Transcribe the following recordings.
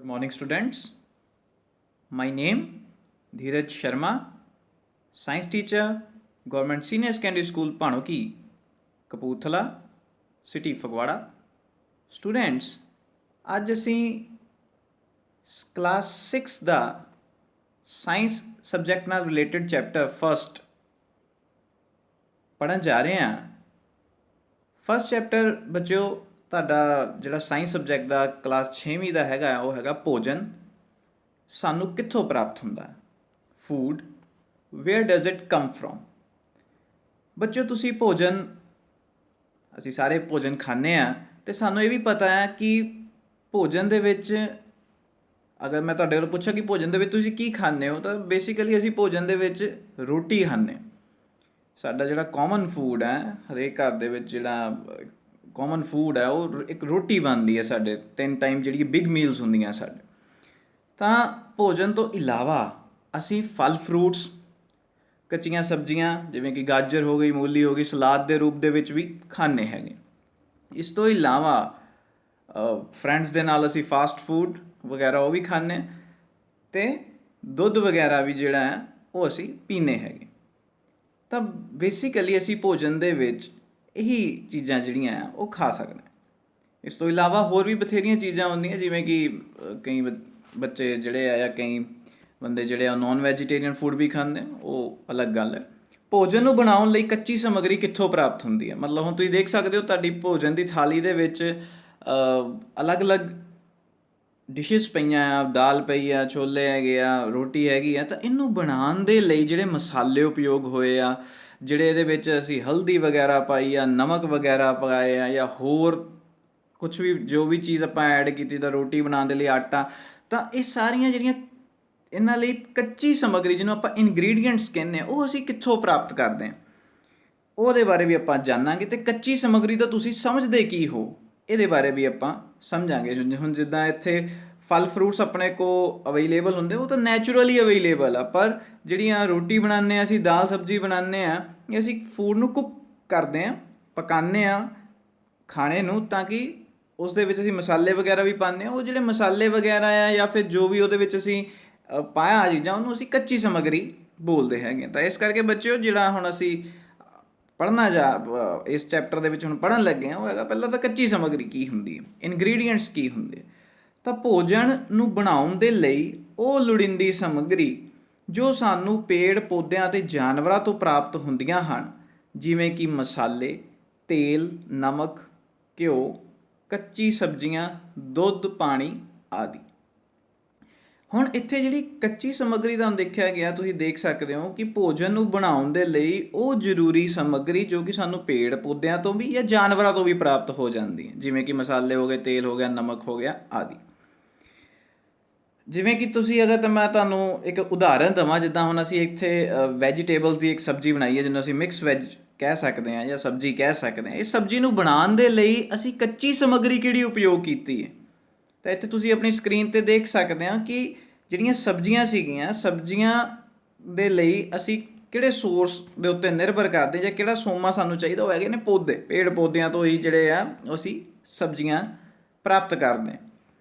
Good morning, students. My name Dheeraj Sharma, science teacher, Government Senior Secondary School, Panoki, Kapurthala, City, Fagwada. Students, ਅੱਜ ਅਸੀਂ class 6 ਦਾ science subject ਨਾਲ related chapter first ਪੜ੍ਹਨ ਜਾ ਰਹੇ ਹਾਂ। ਫਸਟ ਚੈਪਟਰ ਬੱਚਿਓ ਤੁਹਾਡਾ ਜਿਹੜਾ ਸਾਇੰਸ ਸਬਜੈਕਟ ਦਾ ਕਲਾਸ 6ਵੀਂ ਦਾ ਹੈਗਾ ਉਹ ਹੈਗਾ ਭੋਜਨ। ਸਾਨੂੰ ਕਿੱਥੋਂ ਪ੍ਰਾਪਤ ਹੁੰਦਾ ਹੈ? Food, where does it come from. ਬੱਚਿਓ ਤੁਸੀਂ ਭੋਜਨ, ਅਸੀਂ ਸਾਰੇ ਭੋਜਨ ਖਾਂਦੇ ਹਾਂ ਅਤੇ ਸਾਨੂੰ ਇਹ ਵੀ ਪਤਾ ਹੈ ਕਿ ਭੋਜਨ ਦੇ ਵਿੱਚ, ਅਗਰ ਮੈਂ ਤੁਹਾਡੇ ਕੋਲ ਪੁੱਛਾਂ ਕਿ ਭੋਜਨ ਦੇ ਵਿੱਚ ਤੁਸੀਂ ਕੀ ਖਾਂਦੇ ਹੋ, ਤਾਂ ਬੇਸਿਕਲੀ ਅਸੀਂ ਭੋਜਨ ਦੇ ਵਿੱਚ ਰੋਟੀ ਖਾਂਦੇ ਹਾਂ। ਸਾਡਾ ਜਿਹੜਾ ਕਾਮਨ ਫੂਡ ਹੈ, ਹਰੇਕ ਘਰ ਦੇ ਵਿੱਚ ਜਿਹੜਾ ਕਾਮਨ ਫੂਡ ਹੈ ਉਹ ਇੱਕ ਰੋਟੀ ਬਣਦੀ ਹੈ। ਸਾਡੇ 3 ਟਾਈਮ ਜਿਹੜੀ ਬਿਗ ਮੀਲਸ ਹੁੰਦੀਆਂ ਸਾਡੇ। ਤਾਂ ਭੋਜਨ ਤੋਂ ਇਲਾਵਾ ਅਸੀਂ ਫਲ ਫਰੂਟਸ, ਕੱਚੀਆਂ ਸਬਜ਼ੀਆਂ ਜਿਵੇਂ ਕਿ ਗਾਜਰ ਹੋ ਗਈ, ਮੂਲੀ ਹੋ ਗਈ, ਸਲਾਦ ਦੇ ਰੂਪ ਦੇ ਵਿੱਚ ਵੀ ਖਾਂਦੇ ਹੈਗੇ। ਇਸ ਤੋਂ ਇਲਾਵਾ ਫਰੈਂਡਸ ਦੇ ਨਾਲ ਅਸੀਂ ਫਾਸਟ ਫੂਡ ਵਗੈਰਾ ਉਹ ਵੀ ਖਾਂਦੇ ਹਾਂ, ਅਤੇ ਦੁੱਧ ਵਗੈਰਾ ਵੀ ਜਿਹੜਾ ਹੈ ਉਹ ਅਸੀਂ ਪੀਂਦੇ ਹੈਗੇ। ਤਾਂ ਬੇਸਿਕਲੀ ਅਸੀਂ ਭੋਜਨ ਦੇ ਵਿੱਚ ਇਹੀ ਚੀਜ਼ਾਂ ਜਿਹੜੀਆਂ ਆ ਉਹ ਖਾ ਸਕਦੇ ਹਾਂ। ਇਸ ਤੋਂ ਇਲਾਵਾ ਹੋਰ ਵੀ ਬਥੇਰੀਆਂ ਚੀਜ਼ਾਂ ਹੁੰਦੀਆਂ, ਜਿਵੇਂ ਕਿ ਕਈ ਬੱਚੇ ਜਿਹੜੇ ਆ ਜਾਂ ਕਈ ਬੰਦੇ ਜਿਹੜੇ ਆ ਨੋਨ ਵੈਜੀਟੇਰੀਅਨ ਫੂਡ ਵੀ ਖਾਂਦੇ, ਉਹ ਅਲੱਗ ਗੱਲ ਹੈ। ਭੋਜਨ ਨੂੰ ਬਣਾਉਣ ਲਈ ਕੱਚੀ ਸਮੱਗਰੀ ਕਿੱਥੋਂ ਪ੍ਰਾਪਤ ਹੁੰਦੀ ਹੈ? ਮਤਲਬ ਹੁਣ ਤੁਸੀਂ ਦੇਖ ਸਕਦੇ ਹੋ ਤੁਹਾਡੀ ਭੋਜਨ ਦੀ ਥਾਲੀ ਦੇ ਵਿੱਚ ਅਲੱਗ-ਅਲੱਗ ਡਿਸ਼ਿਸ ਪਈਆਂ ਆ, ਦਾਲ ਪਈ ਆ, ਛੋਲੇ ਹੈਗੇ ਆ, ਰੋਟੀ ਹੈਗੀ ਆ। ਤਾਂ ਇਹਨੂੰ ਬਣਾਉਣ ਦੇ ਲਈ ਜਿਹੜੇ ਮਸਾਲੇ ਉਪਯੋਗ ਹੋਏ ਆ, ਜਿਹੜੇ ਇਹਦੇ ਵਿੱਚ ਅਸੀਂ ਹਲਦੀ ਵਗੈਰਾ ਪਾਈ ਆ, ਨਮਕ ਵਗੈਰਾ ਪਾਏ ਆ, ਜਾਂ ਹੋਰ ਕੁਛ ਵੀ ਜੋ ਵੀ ਚੀਜ਼ ਆਪਾਂ ਐਡ ਕੀਤੀ, ਤਾਂ ਰੋਟੀ ਬਣਾਉਣ ਦੇ ਲਈ ਆਟਾ, ਤਾਂ ਇਹ ਸਾਰੀਆਂ ਜਿਹੜੀਆਂ ਇਹਨਾਂ ਲਈ ਕੱਚੀ ਸਮੱਗਰੀ, ਜਿਹਨੂੰ ਆਪਾਂ ਇਨਗਰੀਡੀਅੰਟਸ ਕਹਿੰਦੇ ਹਾਂ, ਉਹ ਅਸੀਂ ਕਿੱਥੋਂ ਪ੍ਰਾਪਤ ਕਰਦੇ ਹਾਂ, ਉਹਦੇ ਬਾਰੇ ਵੀ ਆਪਾਂ ਜਾਣਾਂਗੇ। ਅਤੇ ਕੱਚੀ ਸਮੱਗਰੀ ਤੋਂ ਤੁਸੀਂ ਸਮਝਦੇ ਕੀ ਹੋ, ਇਹਦੇ ਬਾਰੇ ਵੀ ਆਪਾਂ ਸਮਝਾਂਗੇ। ਹੁਣ ਜਿੱਦਾਂ ਇੱਥੇ ਫਲ ਫਰੂਟਸ ਆਪਣੇ ਕੋਲ ਅਵੇਲੇਬਲ ਹੁੰਦੇ, ਉਹ ਤਾਂ ਨੈਚੁਰਲੀ ਅਵੇਲੇਬਲ ਆ, ਪਰ ਜਿਹੜੀਆਂ ਰੋਟੀ ਬਣਾਉਂਦੇ ਹਾਂ ਅਸੀਂ, ਦਾਲ ਸਬਜ਼ੀ ਬਣਾਉਂਦੇ ਹਾਂ, ਇਹ ਅਸੀਂ ਫੂਡ ਨੂੰ ਕੁੱਕ ਕਰਦੇ ਹਾਂ, ਪਕਾਉਂਦੇ ਹਾਂ ਖਾਣੇ ਨੂੰ, ਤਾਂ ਕਿ ਉਸ ਦੇ ਵਿੱਚ ਅਸੀਂ ਮਸਾਲੇ ਵਗੈਰਾ ਵੀ ਪਾਉਂਦੇ ਹਾਂ। ਉਹ ਜਿਹੜੇ ਮਸਾਲੇ ਵਗੈਰਾ ਆ ਜਾਂ ਫਿਰ ਜੋ ਵੀ ਉਹਦੇ ਵਿੱਚ ਅਸੀਂ ਪਾਇਆ ਚੀਜ਼ਾਂ, ਉਹਨੂੰ ਅਸੀਂ ਕੱਚੀ ਸਮੱਗਰੀ ਬੋਲਦੇ ਹੈਗੇ। ਤਾਂ ਇਸ ਕਰਕੇ ਬੱਚਿਓ, ਜਿਹੜਾ ਹੁਣ ਅਸੀਂ ਪੜ੍ਹਨਾ ਇਸ ਚੈਪਟਰ ਦੇ ਵਿੱਚ ਹੁਣ ਪੜ੍ਹਨ ਲੱਗੇ ਹਾਂ, ਉਹ ਹੈਗਾ ਪਹਿਲਾਂ ਤਾਂ ਕੱਚੀ ਸਮੱਗਰੀ ਕੀ ਹੁੰਦੀ ਹੈ, ਇਨਗਰੀਡੀਅੰਟਸ ਕੀ ਹੁੰਦੇ। ਤਾਂ ਭੋਜਨ ਨੂੰ ਬਣਾਉਣ ਦੇ ਲਈ ਉਹ ਲੋੜੀਂਦੀ ਸਮੱਗਰੀ ਜੋ ਸਾਨੂੰ ਪੇੜ ਪੌਦਿਆਂ ਅਤੇ ਜਾਨਵਰਾਂ ਤੋਂ ਪ੍ਰਾਪਤ ਹੁੰਦੀਆਂ ਹਨ, ਜਿਵੇਂ ਕਿ ਮਸਾਲੇ, ਤੇਲ, ਨਮਕ, ਘਿਓ, ਕੱਚੀ ਸਬਜ਼ੀਆਂ, ਦੁੱਧ, ਪਾਣੀ ਆਦਿ। ਹੁਣ ਇੱਥੇ ਜਿਹੜੀ ਕੱਚੀ ਸਮੱਗਰੀ ਤੁਹਾਨੂੰ ਦੇਖਿਆ ਗਿਆ, ਤੁਸੀਂ ਦੇਖ ਸਕਦੇ ਹੋ ਕਿ ਭੋਜਨ ਨੂੰ ਬਣਾਉਣ ਦੇ ਲਈ ਉਹ ਜ਼ਰੂਰੀ ਸਮੱਗਰੀ ਜੋ ਕਿ ਸਾਨੂੰ ਪੇੜ ਪੌਦਿਆਂ ਤੋਂ ਵੀ ਜਾਂ ਜਾਨਵਰਾਂ ਤੋਂ ਵੀ ਪ੍ਰਾਪਤ ਹੋ ਜਾਂਦੀ ਹੈ, ਜਿਵੇਂ ਕਿ ਮਸਾਲੇ ਹੋ ਗਏ, ਤੇਲ ਹੋ ਗਿਆ, ਨਮਕ ਹੋ ਗਿਆ ਆਦਿ। ਜਿਵੇਂ ਕਿ ਤੁਸੀਂ ਅਗਰ, ਤਾਂ ਮੈਂ ਤੁਹਾਨੂੰ ਇੱਕ ਉਦਾਹਰਨ ਦੇਵਾਂ, ਜਿੱਦਾਂ ਹੁਣ ਅਸੀਂ ਇੱਥੇ ਵੈਜੀਟੇਬਲਸ ਦੀ ਇੱਕ ਸਬਜ਼ੀ ਬਣਾਈ ਹੈ, ਜਿਹਨੂੰ ਅਸੀਂ ਮਿਕਸ ਵੈਜ ਕਹਿ ਸਕਦੇ ਹਾਂ ਜਾਂ ਸਬਜ਼ੀ ਕਹਿ ਸਕਦੇ ਹਾਂ। ਇਸ ਸਬਜ਼ੀ ਨੂੰ ਬਣਾਉਣ ਦੇ ਲਈ ਅਸੀਂ ਕੱਚੀ ਸਮੱਗਰੀ ਕਿਹੜੀ ਉਪਯੋਗ ਕੀਤੀ ਹੈ? ਤਾਂ ਇੱਥੇ ਤੁਸੀਂ ਆਪਣੀ ਸਕਰੀਨ 'ਤੇ ਦੇਖ ਸਕਦੇ ਹਾਂ ਕਿ ਜਿਹੜੀਆਂ ਸਬਜ਼ੀਆਂ ਸੀਗੀਆਂ, ਸਬਜ਼ੀਆਂ ਦੇ ਲਈ ਅਸੀਂ ਕਿਹੜੇ ਸੋਰਸ ਦੇ ਉੱਤੇ ਨਿਰਭਰ ਕਰਦੇ, ਜਾਂ ਕਿਹੜਾ ਸੋਮਾ ਸਾਨੂੰ ਚਾਹੀਦਾ, ਉਹ ਹੈਗੇ ਨੇ ਪੌਦੇ, ਪੇੜ ਪੌਦਿਆਂ ਤੋਂ ਹੀ ਜਿਹੜੇ ਆ ਅਸੀਂ ਸਬਜ਼ੀਆਂ ਪ੍ਰਾਪਤ ਕਰਦੇ ਹਾਂ।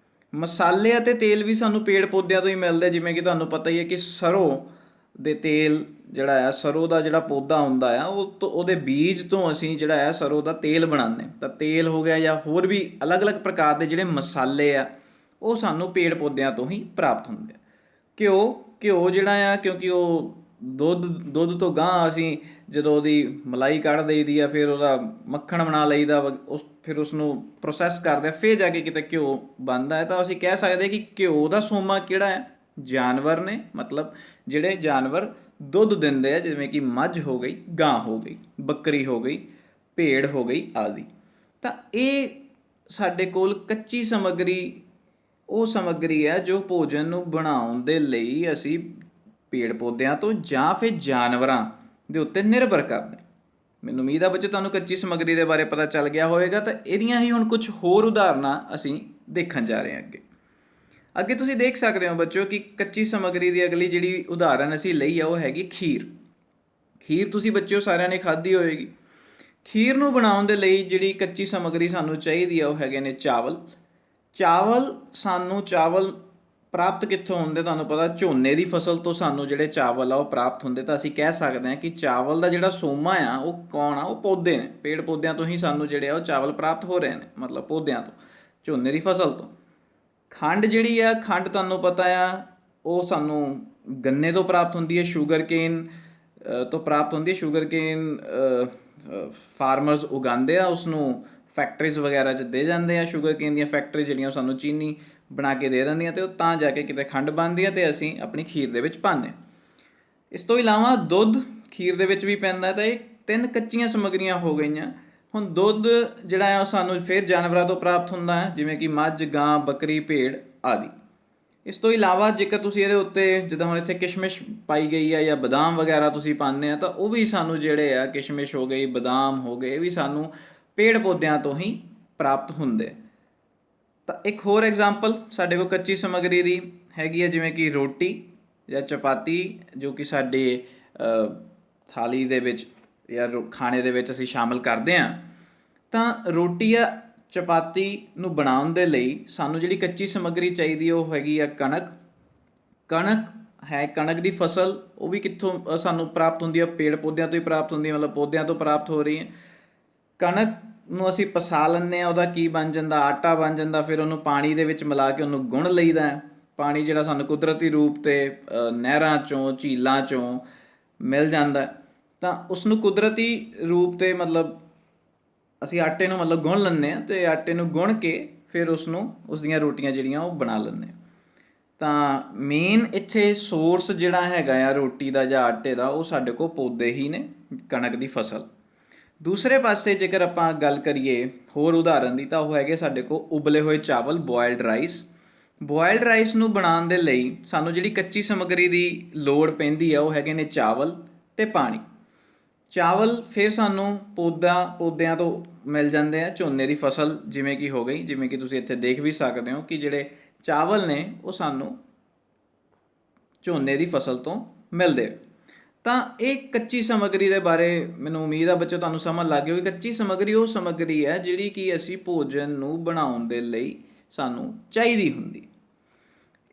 ਮਸਾਲੇ ਅਤੇ ਤੇਲ ਵੀ ਸਾਨੂੰ ਪੇੜ ਪੌਦਿਆਂ ਤੋਂ ਹੀ ਮਿਲਦੇ, ਜਿਵੇਂ ਕਿ ਤੁਹਾਨੂੰ ਪਤਾ ਹੀ ਹੈ ਕਿ ਸਰੋਂ ਦੇ ਤੇਲ ਜਿਹੜਾ ਆ, ਸਰੋਂ ਦਾ ਜਿਹੜਾ ਪੌਦਾ ਹੁੰਦਾ ਆ, ਉਹਦੇ ਬੀਜ ਤੋਂ ਅਸੀਂ ਜਿਹੜਾ ਆ ਸਰੋਂ ਦਾ ਤੇਲ ਬਣਾਉਂਦੇ। ਤਾਂ ਤੇਲ ਹੋ ਗਿਆ ਜਾਂ ਹੋਰ ਵੀ ਅਲੱਗ-ਅਲੱਗ ਪ੍ਰਕਾਰ ਦੇ ਜਿਹੜੇ ਮਸਾਲੇ ਆ, ਉਹ ਸਾਨੂੰ ਪੇੜ ਪੌਦਿਆਂ ਤੋਂ ਹੀ ਪ੍ਰਾਪਤ ਹੁੰਦੇ ਆ। ਘਿਓ ਜਿਹੜਾ ਆ, ਕਿਉਂਕਿ ਉਹ ਦੁੱਧ ਤੋਂ ਗਾਂਹ ਅਸੀਂ ਜਦੋਂ ਉਹਦੀ ਮਲਾਈ ਕੱਢ ਦਈਦੀ ਆ, ਫਿਰ ਉਹਦਾ ਮੱਖਣ ਬਣਾ ਲਈਦਾ, ਫਿਰ ਉਸਨੂੰ ਪ੍ਰੋਸੈਸ ਕਰਦੇ ਆ, ਫਿਰ ਜਾ ਕੇ ਕਿਤੇ ਘਿਓ ਬਣਦਾ ਹੈ। ਤਾਂ ਅਸੀਂ ਕਹਿ ਸਕਦੇ ਕਿ ਘਿਓ ਦਾ ਸੋਮਾ ਕਿਹੜਾ ਹੈ? ਜਾਨਵਰ ਨੇ, ਮਤਲਬ ਜਿਹੜੇ ਜਾਨਵਰ ਦੁੱਧ ਦਿੰਦੇ ਆ, ਜਿਵੇਂ ਕਿ ਮੱਝ ਹੋ ਗਈ, ਗਾਂ ਹੋ ਗਈ, ਬੱਕਰੀ ਹੋ ਗਈ, ਭੇਡ ਹੋ ਗਈ ਆਦਿ। ਤਾਂ ਇਹ ਸਾਡੇ ਕੋਲ ਕੱਚੀ ਸਮੱਗਰੀ ਉਹ ਸਮੱਗਰੀ ਹੈ ਜੋ ਭੋਜਨ ਨੂੰ ਬਣਾਉਣ ਦੇ ਲਈ ਅਸੀਂ ਪੇੜ ਪੌਦਿਆਂ ਤੋਂ ਜਾਂ ਫਿਰ ਜਾਨਵਰਾਂ ਦੇ ਉੱਤੇ ਨਿਰਭਰ ਕਰਦੇ। ਮੈਨੂੰ ਉਮੀਦ ਆ ਬੱਚੇ ਤੁਹਾਨੂੰ ਕੱਚੀ ਸਮੱਗਰੀ ਦੇ ਬਾਰੇ ਪਤਾ ਚੱਲ ਗਿਆ ਹੋਵੇਗਾ। ਤਾਂ ਇਹਦੀਆਂ ਹੀ ਹੁਣ ਕੁਝ ਹੋਰ ਉਦਾਹਰਨਾਂ ਅਸੀਂ ਦੇਖਣ ਜਾ ਰਹੇ ਹਾਂ। ਅੱਗੇ ਤੁਸੀਂ ਦੇਖ ਸਕਦੇ ਹੋ ਬੱਚਿਓ ਕਿ ਕੱਚੀ ਸਮੱਗਰੀ ਦੀ ਅਗਲੀ ਜਿਹੜੀ ਉਦਾਹਰਨ ਅਸੀਂ ਲਈ ਆ, ਉਹ ਹੈਗੀ ਖੀਰ। ਖੀਰ ਤੁਸੀਂ ਬੱਚਿਓ ਸਾਰਿਆਂ ਨੇ ਖਾਧੀ ਹੋਏਗੀ। ਖੀਰ ਨੂੰ ਬਣਾਉਣ ਦੇ ਲਈ ਜਿਹੜੀ ਕੱਚੀ ਸਮੱਗਰੀ ਸਾਨੂੰ ਚਾਹੀਦੀ ਆ, ਉਹ ਹੈਗੇ ਨੇ ਚਾਵਲ। ਚਾਵਲ ਪ੍ਰਾਪਤ ਕਿੱਥੋਂ ਹੁੰਦੇ? ਤੁਹਾਨੂੰ ਪਤਾ ਝੋਨੇ ਦੀ ਫਸਲ ਤੋਂ ਸਾਨੂੰ ਜਿਹੜੇ ਚਾਵਲ ਆ ਉਹ ਪ੍ਰਾਪਤ ਹੁੰਦੇ, ਤਾਂ ਅਸੀਂ ਕਹਿ ਸਕਦੇ ਹਾਂ ਕਿ ਚਾਵਲ ਦਾ ਜਿਹੜਾ ਸੋਮਾ ਆ ਉਹ ਕੌਣ ਆ? ਉਹ ਪੌਦੇ ਨੇ। ਪੇੜ ਪੌਦਿਆਂ ਤੋਂ ਹੀ ਸਾਨੂੰ ਜਿਹੜੇ ਆ ਉਹ ਚਾਵਲ ਪ੍ਰਾਪਤ ਹੋ ਰਹੇ ਨੇ, ਮਤਲਬ ਪੌਦਿਆਂ ਤੋਂ, ਝੋਨੇ ਦੀ ਫਸਲ ਤੋਂ। ਖੰਡ ਜਿਹੜੀ ਆ, ਖੰਡ ਤੁਹਾਨੂੰ ਪਤਾ ਆ ਉਹ ਸਾਨੂੰ ਗੰਨੇ ਤੋਂ ਪ੍ਰਾਪਤ ਹੁੰਦੀ ਹੈ, ਸ਼ੂਗਰ ਕੇਨ ਤੋਂ ਪ੍ਰਾਪਤ ਹੁੰਦੀ ਹੈ। ਸ਼ੂਗਰ ਕੇਨ ਫਾਰਮਰਸ ਉਗਾਉਂਦੇ ਆ, ਉਸਨੂੰ ਫੈਕਟਰੀਜ਼ ਵਗੈਰਾ 'ਚ ਦੇ ਜਾਂਦੇ ਆ। ਸ਼ੂਗਰ ਕੇਨ ਦੀਆਂ ਫੈਕਟਰੀ ਜਿਹੜੀਆਂ ਉਹ ਸਾਨੂੰ ਚੀਨੀ ਬਣਾ ਕੇ ਦੇ ਦਿੰਦੀਆਂ, ਅਤੇ ਉਹ ਤਾਂ ਜਾ ਕੇ ਕਿਤੇ ਖੰਡ ਬਣਦੀ ਹੈ ਅਤੇ ਅਸੀਂ ਆਪਣੀ ਖੀਰ ਦੇ ਵਿੱਚ ਪਾਉਂਦੇ ਹਾਂ। ਇਸ ਤੋਂ ਇਲਾਵਾ ਦੁੱਧ ਖੀਰ ਦੇ ਵਿੱਚ ਵੀ ਪੈਂਦਾ। ਤਾਂ ਇਹ 3 ਕੱਚੀਆਂ ਸਮੱਗਰੀਆਂ ਹੋ ਗਈਆਂ। ਹੁਣ ਦੁੱਧ ਜਿਹੜਾ ਹੈ ਉਹ ਸਾਨੂੰ ਫਿਰ ਜਾਨਵਰਾਂ ਤੋਂ ਪ੍ਰਾਪਤ ਹੁੰਦਾ ਹੈ, ਜਿਵੇਂ ਕਿ ਮੱਝ, ਗਾਂ, ਬੱਕਰੀ, ਭੇਡ ਆਦਿ। ਇਸ ਤੋਂ ਇਲਾਵਾ ਜੇਕਰ ਤੁਸੀਂ ਇਹਦੇ ਉੱਤੇ, ਜਿੱਦਾਂ ਹੁਣ ਇੱਥੇ ਕਿਸ਼ਮਿਸ਼ ਪਾਈ ਗਈ ਹੈ ਜਾਂ ਬਦਾਮ ਵਗੈਰਾ ਤੁਸੀਂ ਪਾਉਂਦੇ ਆ, ਤਾਂ ਉਹ ਵੀ ਸਾਨੂੰ ਜਿਹੜੇ ਆ, ਕਿਸ਼ਮਿਸ਼ ਹੋ ਗਈ, ਬਦਾਮ ਹੋ ਗਏ, ਇਹ ਵੀ ਸਾਨੂੰ ਪੇੜ ਪੌਦਿਆਂ ਤੋਂ ਹੀ ਪ੍ਰਾਪਤ ਹੁੰਦੇ। ਤਾਂ ਇੱਕ ਹੋਰ ਐਗਜ਼ਾਮਪਲ ਸਾਡੇ ਕੋਲ ਕੱਚੀ ਸਮੱਗਰੀ ਦੀ ਹੈਗੀ ਹੈ, ਜਿਵੇਂ ਕਿ ਰੋਟੀ ਜਾਂ ਚਪਾਤੀ, ਜੋ ਕਿ ਸਾਡੇ ਥਾਲੀ ਦੇ ਵਿੱਚ ਜਾਂ ਖਾਣੇ ਦੇ ਵਿੱਚ ਅਸੀਂ ਸ਼ਾਮਿਲ ਕਰਦੇ ਹਾਂ। ਤਾਂ ਰੋਟੀ ਜਾਂ ਚਪਾਤੀ ਨੂੰ ਬਣਾਉਣ ਦੇ ਲਈ ਸਾਨੂੰ ਜਿਹੜੀ ਕੱਚੀ ਸਮੱਗਰੀ ਚਾਹੀਦੀ ਉਹ ਹੈਗੀ ਆ ਕਣਕ। ਕਣਕ ਹੈ, ਕਣਕ ਦੀ ਫਸਲ, ਉਹ ਵੀ ਕਿੱਥੋਂ ਸਾਨੂੰ ਪ੍ਰਾਪਤ ਹੁੰਦੀ ਹੈ? ਪੇੜ ਪੌਦਿਆਂ ਤੋਂ ਹੀ ਪ੍ਰਾਪਤ ਹੁੰਦੀ ਹੈ, ਮਤਲਬ ਪੌਦਿਆਂ ਤੋਂ ਪ੍ਰਾਪਤ ਹੋ ਰਹੀ ਹੈ। ਕਣਕ ਨੂੰ ਅਸੀਂ ਪਸਾ ਲੈਂਦੇ ਹਾਂ, ਉਹਦਾ ਕੀ ਬਣ ਜਾਂਦਾ? ਆਟਾ ਬਣ ਜਾਂਦਾ। ਫਿਰ ਉਹਨੂੰ ਪਾਣੀ ਦੇ ਵਿੱਚ ਮਿਲਾ ਕੇ ਉਹਨੂੰ ਗੁੰਨ ਲਈਦਾ ਹੈ। ਪਾਣੀ ਜਿਹੜਾ ਸਾਨੂੰ ਕੁਦਰਤੀ ਰੂਪ 'ਤੇ ਨਹਿਰਾਂ 'ਚੋਂ, ਝੀਲਾਂ 'ਚੋਂ ਮਿਲ ਜਾਂਦਾ, ਤਾਂ ਉਸਨੂੰ ਕੁਦਰਤੀ ਰੂਪ 'ਤੇ ਮਤਲਬ ਅਸੀਂ ਆਟੇ ਨੂੰ ਮਤਲਬ ਗੁੰਨ ਲੈਂਦੇ ਹਾਂ, ਅਤੇ ਆਟੇ ਨੂੰ ਗੁੰਨ ਕੇ ਫਿਰ ਉਸ ਦੀਆਂ ਰੋਟੀਆਂ ਜਿਹੜੀਆਂ ਉਹ ਬਣਾ ਲੈਂਦੇ ਹਾਂ। ਤਾਂ ਮੇਨ ਇੱਥੇ ਸੋਰਸ ਜਿਹੜਾ ਹੈਗਾ ਆ ਰੋਟੀ ਦਾ ਜਾਂ ਆਟੇ ਦਾ, ਉਹ ਸਾਡੇ ਕੋਲ ਪੌਦੇ ਹੀ ਨੇ, ਕਣਕ ਦੀ ਫਸਲ। ਦੂਸਰੇ ਪਾਸੇ ਜੇਕਰ ਆਪਾਂ ਗੱਲ ਕਰੀਏ ਹੋਰ ਉਦਾਹਰਨ ਦੀ, ਤਾਂ ਉਹ ਹੈਗੇ ਸਾਡੇ ਕੋਲ ਉਬਲੇ ਹੋਏ ਚਾਵਲ, ਬੋਇਲਡ ਰਾਈਸ। ਬੋਇਲਡ ਰਾਈਸ ਨੂੰ ਬਣਾਉਣ ਦੇ ਲਈ ਸਾਨੂੰ ਜਿਹੜੀ ਕੱਚੀ ਸਮੱਗਰੀ ਦੀ ਲੋੜ ਪੈਂਦੀ ਆ, ਉਹ ਹੈਗੇ ਨੇ ਚਾਵਲ ਅਤੇ ਪਾਣੀ। ਚਾਵਲ ਫਿਰ ਸਾਨੂੰ ਪੌਦਿਆਂ ਤੋਂ ਮਿਲ ਜਾਂਦੇ ਆ। ਝੋਨੇ ਦੀ ਫਸਲ ਜਿਵੇਂ ਕਿ ਹੋ ਗਈ, ਜਿਵੇਂ ਕਿ ਤੁਸੀਂ ਇੱਥੇ ਦੇਖ ਵੀ ਸਕਦੇ ਹੋ ਕਿ ਜਿਹੜੇ ਚਾਵਲ ਨੇ ਉਹ ਸਾਨੂੰ ਝੋਨੇ ਦੀ ਫਸਲ ਤੋਂ ਮਿਲਦੇ। ਤਾਂ ਇਹ ਕੱਚੀ ਸਮੱਗਰੀ ਦੇ ਬਾਰੇ ਮੈਨੂੰ ਉਮੀਦ ਆ ਬੱਚੋ ਤੁਹਾਨੂੰ ਸਮਝ ਲੱਗ ਗਈ ਹੋਈ। ਕੱਚੀ ਸਮੱਗਰੀ ਉਹ ਸਮੱਗਰੀ ਹੈ ਜਿਹੜੀ ਕਿ ਅਸੀਂ ਭੋਜਨ ਨੂੰ ਬਣਾਉਣ ਦੇ ਲਈ ਸਾਨੂੰ ਚਾਹੀਦੀ ਹੁੰਦੀ।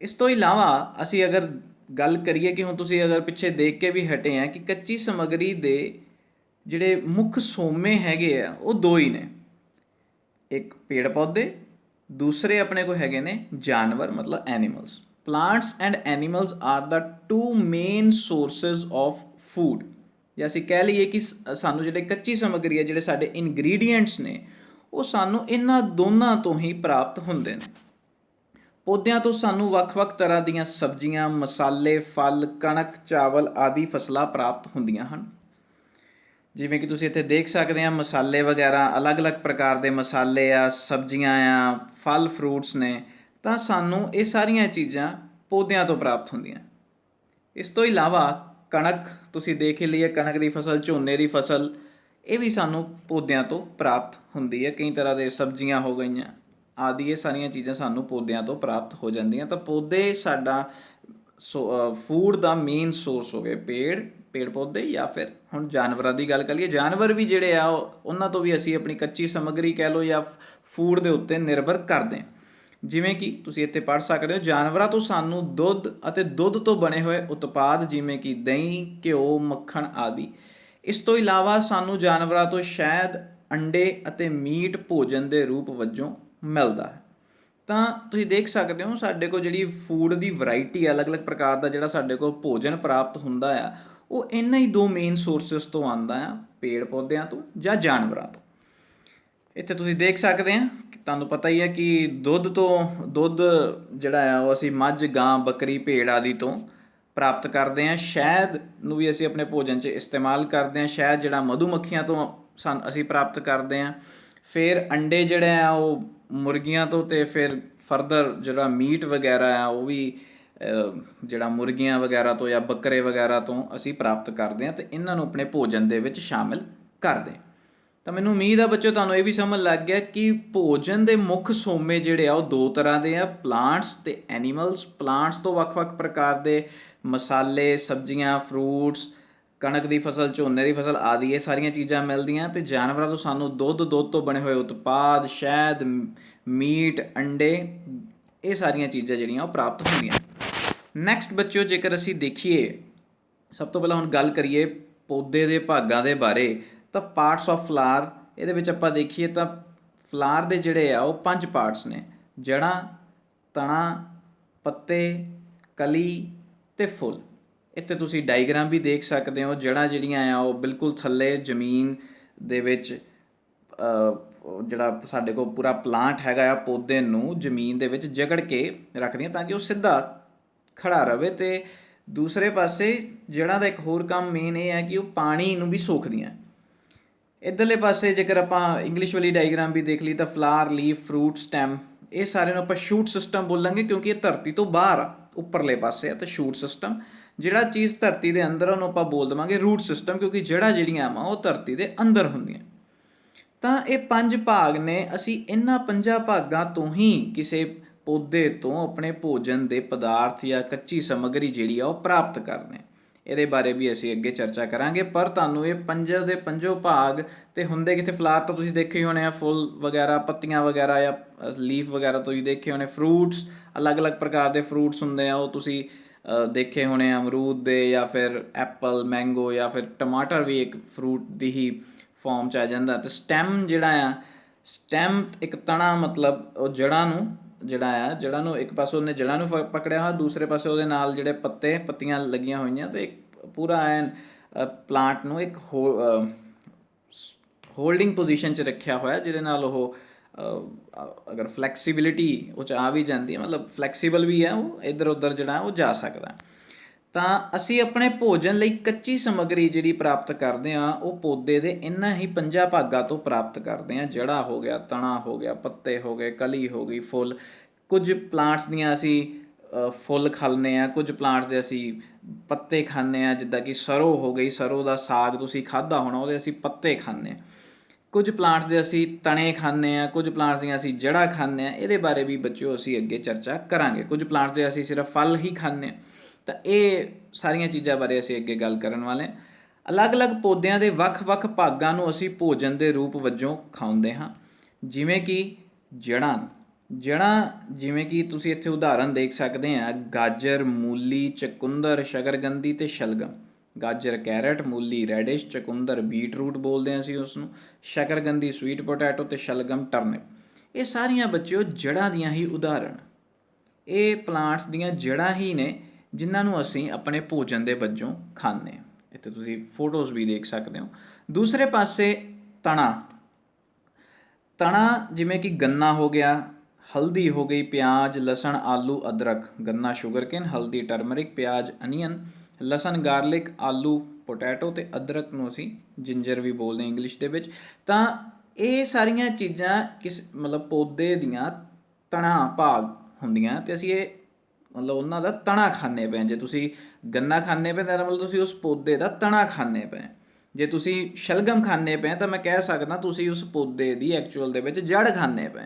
ਇਸ ਤੋਂ ਇਲਾਵਾ ਅਸੀਂ ਅਗਰ ਗੱਲ ਕਰੀਏ ਕਿ ਹੁਣ ਤੁਸੀਂ ਅਗਰ ਪਿੱਛੇ ਦੇਖ ਕੇ ਵੀ ਹਟੇ ਆ ਕਿ ਕੱਚੀ ਸਮੱਗਰੀ ਦੇ ਜਿਹੜੇ ਮੁੱਖ ਸੋਮੇ ਹੈਗੇ ਆ ਉਹ 2 ਹੀ ਨੇ, ਇੱਕ ਪੇੜ ਪੌਦੇ, ਦੂਸਰੇ ਆਪਣੇ ਕੋਲ ਹੈਗੇ ਨੇ ਜਾਨਵਰ, ਮਤਲਬ animals. Plants and animals are the 2 main sources of food। ਜਾਂ ਅਸੀਂ ਕਹਿ ਲਈਏ ਕਿ ਸਾਨੂੰ ਜਿਹੜੇ ਕੱਚੀ ਸਮੱਗਰੀ ਹੈ, ਜਿਹੜੇ ਸਾਡੇ ਇਨਗਰੀਡੀਐਂਟਸ ਨੇ, ਉਹ ਸਾਨੂੰ ਇਹਨਾਂ ਦੋਨਾਂ ਤੋਂ ਹੀ ਪ੍ਰਾਪਤ ਹੁੰਦੇ ਨੇ। ਪੌਦਿਆਂ ਤੋਂ ਸਾਨੂੰ ਵੱਖ-ਵੱਖ ਤਰ੍ਹਾਂ ਦੀਆਂ ਸਬਜ਼ੀਆਂ, ਮਸਾਲੇ, ਫਲ, ਕਣਕ, ਚਾਵਲ ਆਦਿ ਫਸਲਾਂ ਪ੍ਰਾਪਤ ਹੁੰਦੀਆਂ ਹਨ। ਜਿਵੇਂ ਕਿ ਤੁਸੀਂ ਇੱਥੇ ਦੇਖ ਸਕਦੇ ਆ, ਮਸਾਲੇ ਵਗੈਰਾ, ਅਲੱਗ-ਅਲੱਗ ਪ੍ਰਕਾਰ ਦੇ ਮਸਾਲੇ ਆ, ਸਬਜ਼ੀਆਂ ਆ, ਫਲ ਫਰੂਟਸ ਨੇ, ਤਾਂ ਸਾਨੂੰ ਇਹ ਸਾਰੀਆਂ ਚੀਜ਼ਾਂ ਪੌਦਿਆਂ ਤੋਂ ਪ੍ਰਾਪਤ ਹੁੰਦੀਆਂ। ਇਸ ਤੋਂ ਇਲਾਵਾ ਕਣਕ ਤੁਸੀਂ ਦੇਖ ਹੀ ਲਈ ਹੈ, ਕਣਕ ਦੀ ਫਸਲ, ਝੋਨੇ ਦੀ ਫਸਲ, ਇਹ ਵੀ ਸਾਨੂੰ ਪੌਦਿਆਂ ਤੋਂ ਪ੍ਰਾਪਤ ਹੁੰਦੀ ਹੈ। ਕਈ ਤਰ੍ਹਾਂ ਦੇ ਸਬਜ਼ੀਆਂ ਹੋ ਗਈਆਂ ਆਦਿ, ਇਹ ਸਾਰੀਆਂ ਚੀਜ਼ਾਂ ਸਾਨੂੰ ਪੌਦਿਆਂ ਤੋਂ ਪ੍ਰਾਪਤ ਹੋ ਜਾਂਦੀਆਂ। ਤਾਂ ਪੌਦੇ ਸਾਡਾ ਫੂਡ ਦਾ ਮੇਨ ਸੋਰਸ ਹੋ ਗਏ, ਪੇੜ ਪੌਦੇ। ਜਾਂ ਫਿਰ ਹੁਣ ਜਾਨਵਰਾਂ ਦੀ ਗੱਲ ਕਰੀਏ, ਜਾਨਵਰ ਵੀ ਜਿਹੜੇ ਆ ਉਹਨਾਂ ਤੋਂ ਵੀ ਅਸੀਂ ਆਪਣੀ ਕੱਚੀ ਸਮੱਗਰੀ ਕਹਿ ਲਓ ਜਾਂ ਫੂਡ ਦੇ ਉੱਤੇ ਨਿਰਭਰ ਕਰਦੇ ਹਾਂ। ਜਿਵੇਂ ਕਿ ਤੁਸੀਂ ਇੱਥੇ ਪੜ੍ਹ ਸਕਦੇ ਹੋ, ਜਾਨਵਰਾਂ ਤੋਂ ਸਾਨੂੰ ਦੁੱਧ ਅਤੇ ਦੁੱਧ ਤੋਂ ਬਣੇ ਹੋਏ ਉਤਪਾਦ ਜਿਵੇਂ ਕਿ ਦਹੀਂ, ਘਿਓ, ਮੱਖਣ ਆਦਿ। ਇਸ ਤੋਂ ਇਲਾਵਾ ਸਾਨੂੰ ਜਾਨਵਰਾਂ ਤੋਂ ਸ਼ਹਿਦ, ਅੰਡੇ ਅਤੇ ਮੀਟ ਭੋਜਨ ਦੇ ਰੂਪ ਵਜੋਂ ਮਿਲਦਾ ਹੈ। ਤਾਂ ਤੁਸੀਂ ਦੇਖ ਸਕਦੇ ਹੋ ਸਾਡੇ ਕੋਲ ਜਿਹੜੀ ਫੂਡ ਦੀ ਵੈਰਾਈਟੀ, ਅਲੱਗ-ਅਲੱਗ ਪ੍ਰਕਾਰ ਦਾ ਜਿਹੜਾ ਸਾਡੇ ਕੋਲ ਭੋਜਨ ਪ੍ਰਾਪਤ ਹੁੰਦਾ ਆ, ਉਹ ਇਹਨਾਂ ਹੀ 2 ਮੇਨ ਸੋਰਸਿਸ ਤੋਂ ਆਉਂਦਾ ਆ, ਪੇੜ ਪੌਦਿਆਂ ਤੋਂ ਜਾਂ ਜਾਨਵਰਾਂ ਤੋਂ। ਇੱਥੇ ਤੁਸੀਂ ਦੇਖ ਸਕਦੇ ਆ, ਤੁਹਾਨੂੰ ਪਤਾ ਹੀ ਹੈ ਕਿ ਦੁੱਧ ਜਿਹੜਾ ਆ ਉਹ ਅਸੀਂ ਮੱਝ, ਗਾਂ, ਬੱਕਰੀ, ਭੇਡ ਆਦਿ ਤੋਂ ਪ੍ਰਾਪਤ ਕਰਦੇ ਹਾਂ। ਸ਼ਹਿਦ ਨੂੰ ਵੀ ਅਸੀਂ ਆਪਣੇ ਭੋਜਨ 'ਚ ਇਸਤੇਮਾਲ ਕਰਦੇ ਹਾਂ। ਸ਼ਹਿਦ ਜਿਹੜਾ ਮਧੂ ਮੱਖੀਆਂ ਤੋਂ ਅਸੀਂ ਪ੍ਰਾਪਤ ਕਰਦੇ ਹਾਂ। ਫਿਰ ਅੰਡੇ ਜਿਹੜੇ ਆ ਉਹ ਮੁਰਗੀਆਂ ਤੋਂ, ਅਤੇ ਫਿਰ ਫਰਦਰ ਜਿਹੜਾ ਮੀਟ ਵਗੈਰਾ ਆ ਉਹ ਵੀ ਜਿਹੜਾ ਮੁਰਗੀਆਂ ਵਗੈਰਾ ਤੋਂ ਜਾਂ ਬੱਕਰੇ ਵਗੈਰਾ ਤੋਂ ਅਸੀਂ ਪ੍ਰਾਪਤ ਕਰਦੇ ਹਾਂ, ਅਤੇ ਇਹਨਾਂ ਨੂੰ ਆਪਣੇ ਭੋਜਨ ਦੇ ਵਿੱਚ ਸ਼ਾਮਿਲ ਕਰਦੇ ਹਾਂ। ਤਾਂ ਮੈਨੂੰ ਉਮੀਦ ਆ ਬੱਚੋ ਤੁਹਾਨੂੰ ਇਹ ਵੀ ਸਮਝ ਲੱਗ ਗਿਆ ਕਿ ਭੋਜਨ ਦੇ ਮੁੱਖ ਸੋਮੇ ਜਿਹੜੇ ਆ ਉਹ 2 ਤਰ੍ਹਾਂ ਦੇ ਆ, ਪਲਾਂਟਸ ਅਤੇ ਐਨੀਮਲਸ। ਪਲਾਂਟਸ ਤੋਂ ਵੱਖ-ਵੱਖ ਪ੍ਰਕਾਰ ਦੇ ਮਸਾਲੇ, ਸਬਜ਼ੀਆਂ, ਫਰੂਟਸ, ਕਣਕ ਦੀ ਫਸਲ, ਝੋਨੇ ਦੀ ਫਸਲ ਆਦਿ, ਇਹ ਸਾਰੀਆਂ ਚੀਜ਼ਾਂ ਮਿਲਦੀਆਂ। ਅਤੇ ਜਾਨਵਰਾਂ ਤੋਂ ਸਾਨੂੰ ਦੁੱਧ ਤੋਂ ਬਣੇ ਹੋਏ ਉਤਪਾਦ, ਸ਼ਹਿਦ, ਮੀਟ, ਅੰਡੇ ਇਹ ਸਾਰੀਆਂ ਚੀਜ਼ਾਂ ਜਿਹੜੀਆਂ ਉਹ ਪ੍ਰਾਪਤ ਹੁੰਦੀਆਂ। ਨੈਕਸਟ ਬੱਚਿਓ, ਜੇਕਰ ਅਸੀਂ ਦੇਖੀਏ, ਸਭ ਤੋਂ ਪਹਿਲਾਂ ਹੁਣ ਗੱਲ ਕਰੀਏ ਪੌਦੇ ਦੇ ਭਾਗਾਂ ਦੇ ਬਾਰੇ, ਤਾਂ ਪਾਰਟਸ ਆਫ ਫਲਾਰ, ਇਹਦੇ ਵਿੱਚ ਆਪਾਂ ਦੇਖੀਏ ਤਾਂ ਫਲਾਰ ਦੇ ਜਿਹੜੇ ਆ ਉਹ 5 ਪਾਰਟਸ ਨੇ: ਜੜ੍ਹਾਂ, ਤਣਾ, ਪੱਤੇ, ਕਲੀ ਤੇ ਫੁੱਲ। ਇੱਥੇ ਤੁਸੀਂ ਡਾਇਗਰਾਮ ਵੀ ਦੇਖ ਸਕਦੇ ਹੋ। ਜੜ੍ਹਾਂ ਜਿਹੜੀਆਂ ਆ ਉਹ ਬਿਲਕੁਲ ਥੱਲੇ ਜ਼ਮੀਨ ਦੇ ਵਿੱਚ, ਜਿਹੜਾ ਸਾਡੇ ਕੋਲ ਪੂਰਾ ਪਲਾਂਟ ਹੈਗਾ ਆ, ਪੌਦੇ ਨੂੰ ਜ਼ਮੀਨ ਦੇ ਵਿੱਚ ਜਗੜ ਕੇ ਰੱਖਦੀਆਂ ਤਾਂ ਕਿ ਉਹ ਸਿੱਧਾ ਖੜਾ ਰਵੇ। ਅਤੇ ਦੂਸਰੇ ਪਾਸੇ ਜੜ੍ਹਾਂ ਦਾ ਇੱਕ ਹੋਰ ਕੰਮ ਮੇਨ ਇਹ ਹੈ ਕਿ ਉਹ ਪਾਣੀ ਨੂੰ ਵੀ ਸੋਖਦੀਆਂ। ਇੱਧਰਲੇ ਪਾਸੇ ਜੇਕਰ ਆਪਾਂ ਇੰਗਲਿਸ਼ ਵਾਲੀ ਡਾਇਗਰਾਮ ਵੀ ਦੇਖ ਲਈ ਤਾਂ ਫਲਾਰ, ਲੀਫ, ਫਰੂਟ, ਸਟੈਮ, ਇਹ ਸਾਰਿਆਂ ਨੂੰ ਆਪਾਂ ਸ਼ੂਟ ਸਿਸਟਮ ਬੋਲਾਂਗੇ ਕਿਉਂਕਿ ਇਹ ਧਰਤੀ ਤੋਂ ਬਾਹਰ ਆ, ਉੱਪਰਲੇ ਪਾਸੇ ਆ। ਤਾਂ ਸ਼ੂਟ ਸਿਸਟਮ, ਜਿਹੜਾ ਚੀਜ਼ ਧਰਤੀ ਦੇ ਅੰਦਰ ਉਹਨੂੰ ਆਪਾਂ ਬੋਲ ਦੇਵਾਂਗੇ ਰੂਟ ਸਿਸਟਮ, ਕਿਉਂਕਿ ਜੜ੍ਹਾਂ ਜਿਹੜੀਆਂ ਵਾ ਉਹ ਧਰਤੀ ਦੇ ਅੰਦਰ ਹੁੰਦੀਆਂ। ਤਾਂ ਇਹ 5 ਭਾਗ ਨੇ। ਅਸੀਂ ਇਹਨਾਂ 5 ਭਾਗਾਂ ਤੋਂ ਹੀ ਕਿਸੇ ਪੌਦੇ ਤੋਂ ਆਪਣੇ ਭੋਜਨ ਦੇ ਪਦਾਰਥ ਜਾਂ ਕੱਚੀ ਸਮੱਗਰੀ ਜਿਹੜੀ ਆ ਉਹ ਪ੍ਰਾਪਤ ਕਰਦੇ। ਇਹਦੇ ਬਾਰੇ ਵੀ ਅਸੀਂ ਅੱਗੇ ਚਰਚਾ ਕਰਾਂਗੇ। ਪਰ ਤੁਹਾਨੂੰ ਇਹ 5 ਦੇ 5 ਭਾਗ ਤੇ ਹੁੰਦੇ ਕਿਤੇ, ਫਲਾਰ ਤਾਂ ਤੁਸੀਂ ਦੇਖੇ ਹੀ ਹੋਣੇ ਆ, ਫੁੱਲ ਵਗੈਰਾ, ਪੱਤੀਆਂ ਵਗੈਰਾ ਜਾਂ ਲੀਫ ਵਗੈਰਾ ਤੁਸੀਂ ਦੇਖੇ ਹੋਣੇ। ਫਰੂਟਸ, ਅਲੱਗ-ਅਲੱਗ ਪ੍ਰਕਾਰ ਦੇ ਫਰੂਟਸ ਹੁੰਦੇ ਆ, ਉਹ ਤੁਸੀਂ ਦੇਖੇ ਹੋਣੇ, ਅਮਰੂਦ ਦੇ ਜਾਂ ਫਿਰ ਐਪਲ, ਮੈਂਗੋ, ਜਾਂ ਫਿਰ ਟਮਾਟਰ ਵੀ ਇੱਕ ਫਰੂਟ ਦੀ ਹੀ ਫਾਰਮ 'ਚ ਆ ਜਾਂਦਾ। ਅਤੇ ਸਟੈਮ ਜਿਹੜਾ ਆ, ਸਟੈਮ ਇੱਕ ਤਣਾ, ਮਤਲਬ ਉਹ ਜੜ੍ਹਾਂ ਨੂੰ ਇੱਕ ਪਾਸੇ ਉਹਨੇ ਜੜ੍ਹਾਂ ਨੂੰ ਪਕੜਿਆ ਹੋਇਆ, ਦੂਸਰੇ ਪਾਸੇ ਉਹਦੇ ਨਾਲ ਜਿਹੜੇ ਪੱਤੀਆਂ ਲੱਗੀਆਂ ਹੋਈਆਂ, ਅਤੇ ਇੱਕ ਪੂਰਾ ਐਨ ਪਲਾਂਟ ਨੂੰ ਇੱਕ ਹੋਲਡਿੰਗ ਪੋਜੀਸ਼ਨ 'ਚ ਰੱਖਿਆ ਹੋਇਆ, ਜਿਹਦੇ ਨਾਲ ਉਹ ਅਗਰ ਫਲੈਕਸੀਬਿਲਿਟੀ ਉਹ 'ਚ ਆ ਵੀ ਜਾਂਦੀ ਹੈ, ਮਤਲਬ ਫਲੈਕਸੀਬਲ ਵੀ ਹੈ, ਉਹ ਇੱਧਰ ਉੱਧਰ ਜਿਹੜਾ ਉਹ ਜਾ ਸਕਦਾ। ਤਾਂ ਅਸੀਂ ਆਪਣੇ ਭੋਜਨ ਲਈ ਕੱਚੀ ਸਮੱਗਰੀ ਜਿਹੜੀ ਪ੍ਰਾਪਤ ਕਰਦੇ ਹਾਂ ਉਹ ਪੌਦੇ ਦੇ ਇਹਨਾਂ ਹੀ 5 ਭਾਗਾਂ ਤੋਂ ਪ੍ਰਾਪਤ ਕਰਦੇ ਹਾਂ। ਜੜ੍ਹਾਂ ਹੋ ਗਿਆ, ਤਣਾ ਹੋ ਗਿਆ, ਪੱਤੇ ਹੋ ਗਏ, ਕਲੀ ਹੋ ਗਈ, ਫੁੱਲ। ਕੁਝ ਪਲਾਂਟਸ ਦੀਆਂ ਅਸੀਂ ਫੁੱਲ ਖਾਂਦੇ ਹਾਂ, ਕੁਝ ਪਲਾਂਟਸ ਦੇ ਅਸੀਂ ਪੱਤੇ ਖਾਂਦੇ ਹਾਂ, ਜਿੱਦਾਂ ਕਿ ਸਰੋਂ ਹੋ ਗਈ, ਸਰੋਂ ਦਾ ਸਾਗ ਤੁਸੀਂ ਖਾਧਾ ਹੋਣਾ, ਉਹਦੇ ਅਸੀਂ ਪੱਤੇ ਖਾਂਦੇ ਹਾਂ। ਕੁਝ ਪਲਾਂਟਸ ਦੇ ਅਸੀਂ ਤਣੇ ਖਾਂਦੇ ਹਾਂ, ਕੁਝ ਪਲਾਂਟਸ ਦੀਆਂ ਅਸੀਂ ਜੜ੍ਹਾਂ ਖਾਂਦੇ ਹਾਂ। ਇਹਦੇ ਬਾਰੇ ਵੀ ਬੱਚਿਓ ਅਸੀਂ ਅੱਗੇ ਚਰਚਾ ਕਰਾਂਗੇ। ਕੁਝ ਪਲਾਂਟਸ ਦੇ ਅਸੀਂ ਸਿਰਫ ਫਲ ਹੀ ਖਾਂਦੇ ਹਾਂ। ਤਾਂ ਇਹ ਸਾਰੀਆਂ ਚੀਜ਼ਾਂ ਬਾਰੇ ਅਸੀਂ ਅੱਗੇ ਗੱਲ ਕਰਨ ਵਾਲੇ ਹਾਂ। ਅਲੱਗ-ਅਲੱਗ ਪੌਦਿਆਂ ਦੇ ਵੱਖ-ਵੱਖ ਭਾਗਾਂ ਨੂੰ ਅਸੀਂ ਭੋਜਨ ਦੇ ਰੂਪ ਵਜੋਂ ਖਾਂਦੇ ਹਾਂ, ਜਿਵੇਂ ਕਿ ਜੜ੍ਹਾਂ। ਜਿਵੇਂ ਕਿ ਤੁਸੀਂ ਇੱਥੇ ਉਦਾਹਰਨ ਦੇਖ ਸਕਦੇ ਆ, ਗਾਜਰ, ਮੂਲੀ, ਚਕੁੰਦਰ, ਸ਼ਕਰਕੰਦੀ ਅਤੇ ਸ਼ਲਗਮ। ਗਾਜਰ ਕੈਰਟ, ਮੂਲੀ ਰੈਡਿਸ਼, ਚਕੁੰਦਰ ਬੀਟਰੂਟ ਬੋਲਦੇ ਹਾਂ ਅਸੀਂ ਉਸਨੂੰ, ਸ਼ਕਰਕੰਦੀ ਸਵੀਟ ਪੋਟੈਟੋ ਅਤੇ ਸ਼ਲਗਮ ਟਰਨਿਪ। ਇਹ ਸਾਰੀਆਂ ਬੱਚਿਓ ਜੜ੍ਹਾਂ ਦੀਆਂ ਹੀ ਉਦਾਹਰਣ। ਇਹ ਪਲਾਂਟਸ ਦੀਆਂ ਜੜ੍ਹਾਂ ਹੀ ਨੇ ਜਿਨ੍ਹਾਂ ਨੂੰ ਅਸੀਂ ਆਪਣੇ ਭੋਜਨ ਦੇ ਵਜੋਂ ਖਾਂਦੇ ਹਾਂ। ਇੱਥੇ ਤੁਸੀਂ ਫੋਟੋਜ਼ ਵੀ ਦੇਖ ਸਕਦੇ ਹੋ। ਦੂਸਰੇ ਪਾਸੇ ਤਣਾ, ਜਿਵੇਂ ਕਿ ਗੰਨਾ ਹੋ ਗਿਆ, ਹਲਦੀ ਹੋ ਗਈ, ਪਿਆਜ਼, ਲਸਣ, ਆਲੂ, ਅਦਰਕ। ਗੰਨਾ ਸ਼ੂਗਰਕੇਨ, ਹਲਦੀ ਟਰਮਰਿਕ, ਪਿਆਜ਼ ਅਨੀਅਨ, ਲਸਣ ਗਾਰਲਿਕ, ਆਲੂ ਪੋਟੈਟੋ, ਅਤੇ ਅਦਰਕ ਨੂੰ ਅਸੀਂ ਜਿੰਜਰ ਵੀ ਬੋਲਦੇ ਹਾਂ ਇੰਗਲਿਸ਼ ਦੇ ਵਿੱਚ। ਤਾਂ ਇਹ ਸਾਰੀਆਂ ਚੀਜ਼ਾਂ ਮਤਲਬ ਪੌਦੇ ਦੀਆਂ ਤਣਾ ਭਾਗ ਹੁੰਦੀਆਂ, ਅਤੇ ਅਸੀਂ ਇਹ ਮਤਲਬ ਉਹਨਾਂ ਦਾ ਤਣਾ ਖਾਂਦੇ ਪਏ। ਜੇ ਤੁਸੀਂ ਗੰਨਾ ਖਾਂਦੇ ਪਏ ਤਾਂ ਮਤਲਬ ਤੁਸੀਂ ਉਸ ਪੌਦੇ ਦਾ ਤਣਾ ਖਾਂਦੇ ਪਏ। ਜੇ ਤੁਸੀਂ ਸ਼ਲਗਮ ਖਾਂਦੇ ਪਏ ਤਾਂ ਮੈਂ ਕਹਿ ਸਕਦਾ ਤੁਸੀਂ ਉਸ ਪੌਦੇ ਦੀ ਐਕਚੁਅਲ ਦੇ ਵਿੱਚ ਜੜ੍ਹ ਖਾਂਦੇ ਪਏ।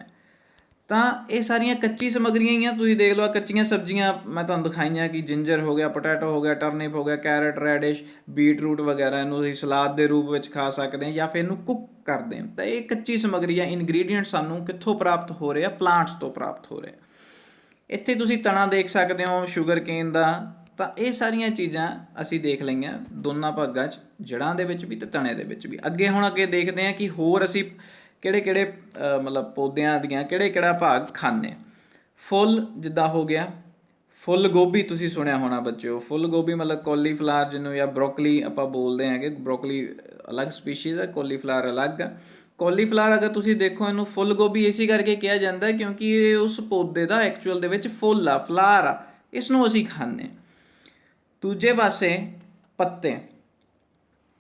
ਤਾਂ ਇਹ ਸਾਰੀਆਂ ਕੱਚੀ ਸਮੱਗਰੀਆਂ ਹੀ ਆ। ਤੁਸੀਂ ਦੇਖ ਲਓ, ਕੱਚੀਆਂ ਸਬਜ਼ੀਆਂ ਮੈਂ ਤੁਹਾਨੂੰ ਦਿਖਾਈਆਂ ਕਿ ਜਿੰਜਰ ਹੋ ਗਿਆ, ਪੋਟੈਟੋ ਹੋ ਗਿਆ, ਟਰਨਿਪ ਹੋ ਗਿਆ, ਕੈਰਟ, ਰੈਡਿਸ਼, ਬੀਟਰੂਟ ਵਗੈਰਾ। ਇਹਨੂੰ ਅਸੀਂ ਸਲਾਦ ਦੇ ਰੂਪ ਵਿੱਚ ਖਾ ਸਕਦੇ ਹਾਂ ਜਾਂ ਫਿਰ ਇਹਨੂੰ ਕੁੱਕ ਕਰਦੇ ਹਾਂ। ਤਾਂ ਇਹ ਕੱਚੀ ਸਮੱਗਰੀ ਆ। ਇਨਗਰੀਡੀਅੰਟ ਸਾਨੂੰ ਕਿੱਥੋਂ ਪ੍ਰਾਪਤ ਹੋ ਰਹੇ ਆ? ਪਲਾਂਟਸ ਤੋਂ ਪ੍ਰਾਪਤ ਹੋ ਰਹੇ। ਇੱਥੇ ਤੁਸੀਂ ਤਣਾ ਦੇਖ ਸਕਦੇ ਹੋ ਸ਼ੂਗਰਕੇਨ ਦਾ। ਤਾਂ ਇਹ ਸਾਰੀਆਂ ਚੀਜ਼ਾਂ ਅਸੀਂ ਦੇਖ ਲਈਆਂ ਦੋਨਾਂ ਭਾਗਾਂ 'ਚ, ਜੜ੍ਹਾਂ ਦੇ ਵਿੱਚ ਵੀ ਅਤੇ ਤਣੇ ਦੇ ਵਿੱਚ ਵੀ। ਅੱਗੇ ਦੇਖਦੇ ਹਾਂ ਕਿ ਹੋਰ ਅਸੀਂ ਕਿਹੜੇ ਮਤਲਬ ਪੌਦਿਆਂ ਦੀਆਂ ਕਿਹੜਾ ਭਾਗ ਖਾਂਦੇ। ਫੁੱਲ ਜਿੱਦਾਂ ਹੋ ਗਿਆ, ਫੁੱਲ ਗੋਭੀ ਤੁਸੀਂ ਸੁਣਿਆ ਹੋਣਾ ਬੱਚਿਓ। ਫੁੱਲ ਗੋਭੀ ਮਤਲਬ ਕੋਲੀਫਲਾਰ ਜਿਹਨੂੰ, ਜਾਂ ਬਰੋਕਲੀ ਆਪਾਂ ਬੋਲਦੇ ਹੈਗੇ। ਬਰੋਕਲੀ ਅਲੱਗ ਸਪੀਸ਼ੀਜ਼ ਹੈ, ਕੋਲੀਫਲਾਰ ਅਲੱਗ ਆ। ਕੋਲੀਫਲਾਰ ਅਗਰ ਤੁਸੀਂ ਦੇਖੋ, ਇਹਨੂੰ ਫੁੱਲ ਗੋਭੀ ਇਸੇ ਕਰਕੇ ਕਿਹਾ ਜਾਂਦਾ ਕਿਉਂਕਿ ਇਹ ਉਸ ਪੌਦੇ ਦਾ ਐਕਚੁਅਲ ਦੇ ਵਿੱਚ ਫੁੱਲ ਆ, ਫਲਾਰ ਆ। ਇਸ ਨੂੰ ਅਸੀਂ ਖਾਂਦੇ। ਦੂਜੇ ਪਾਸੇ ਪੱਤੇ,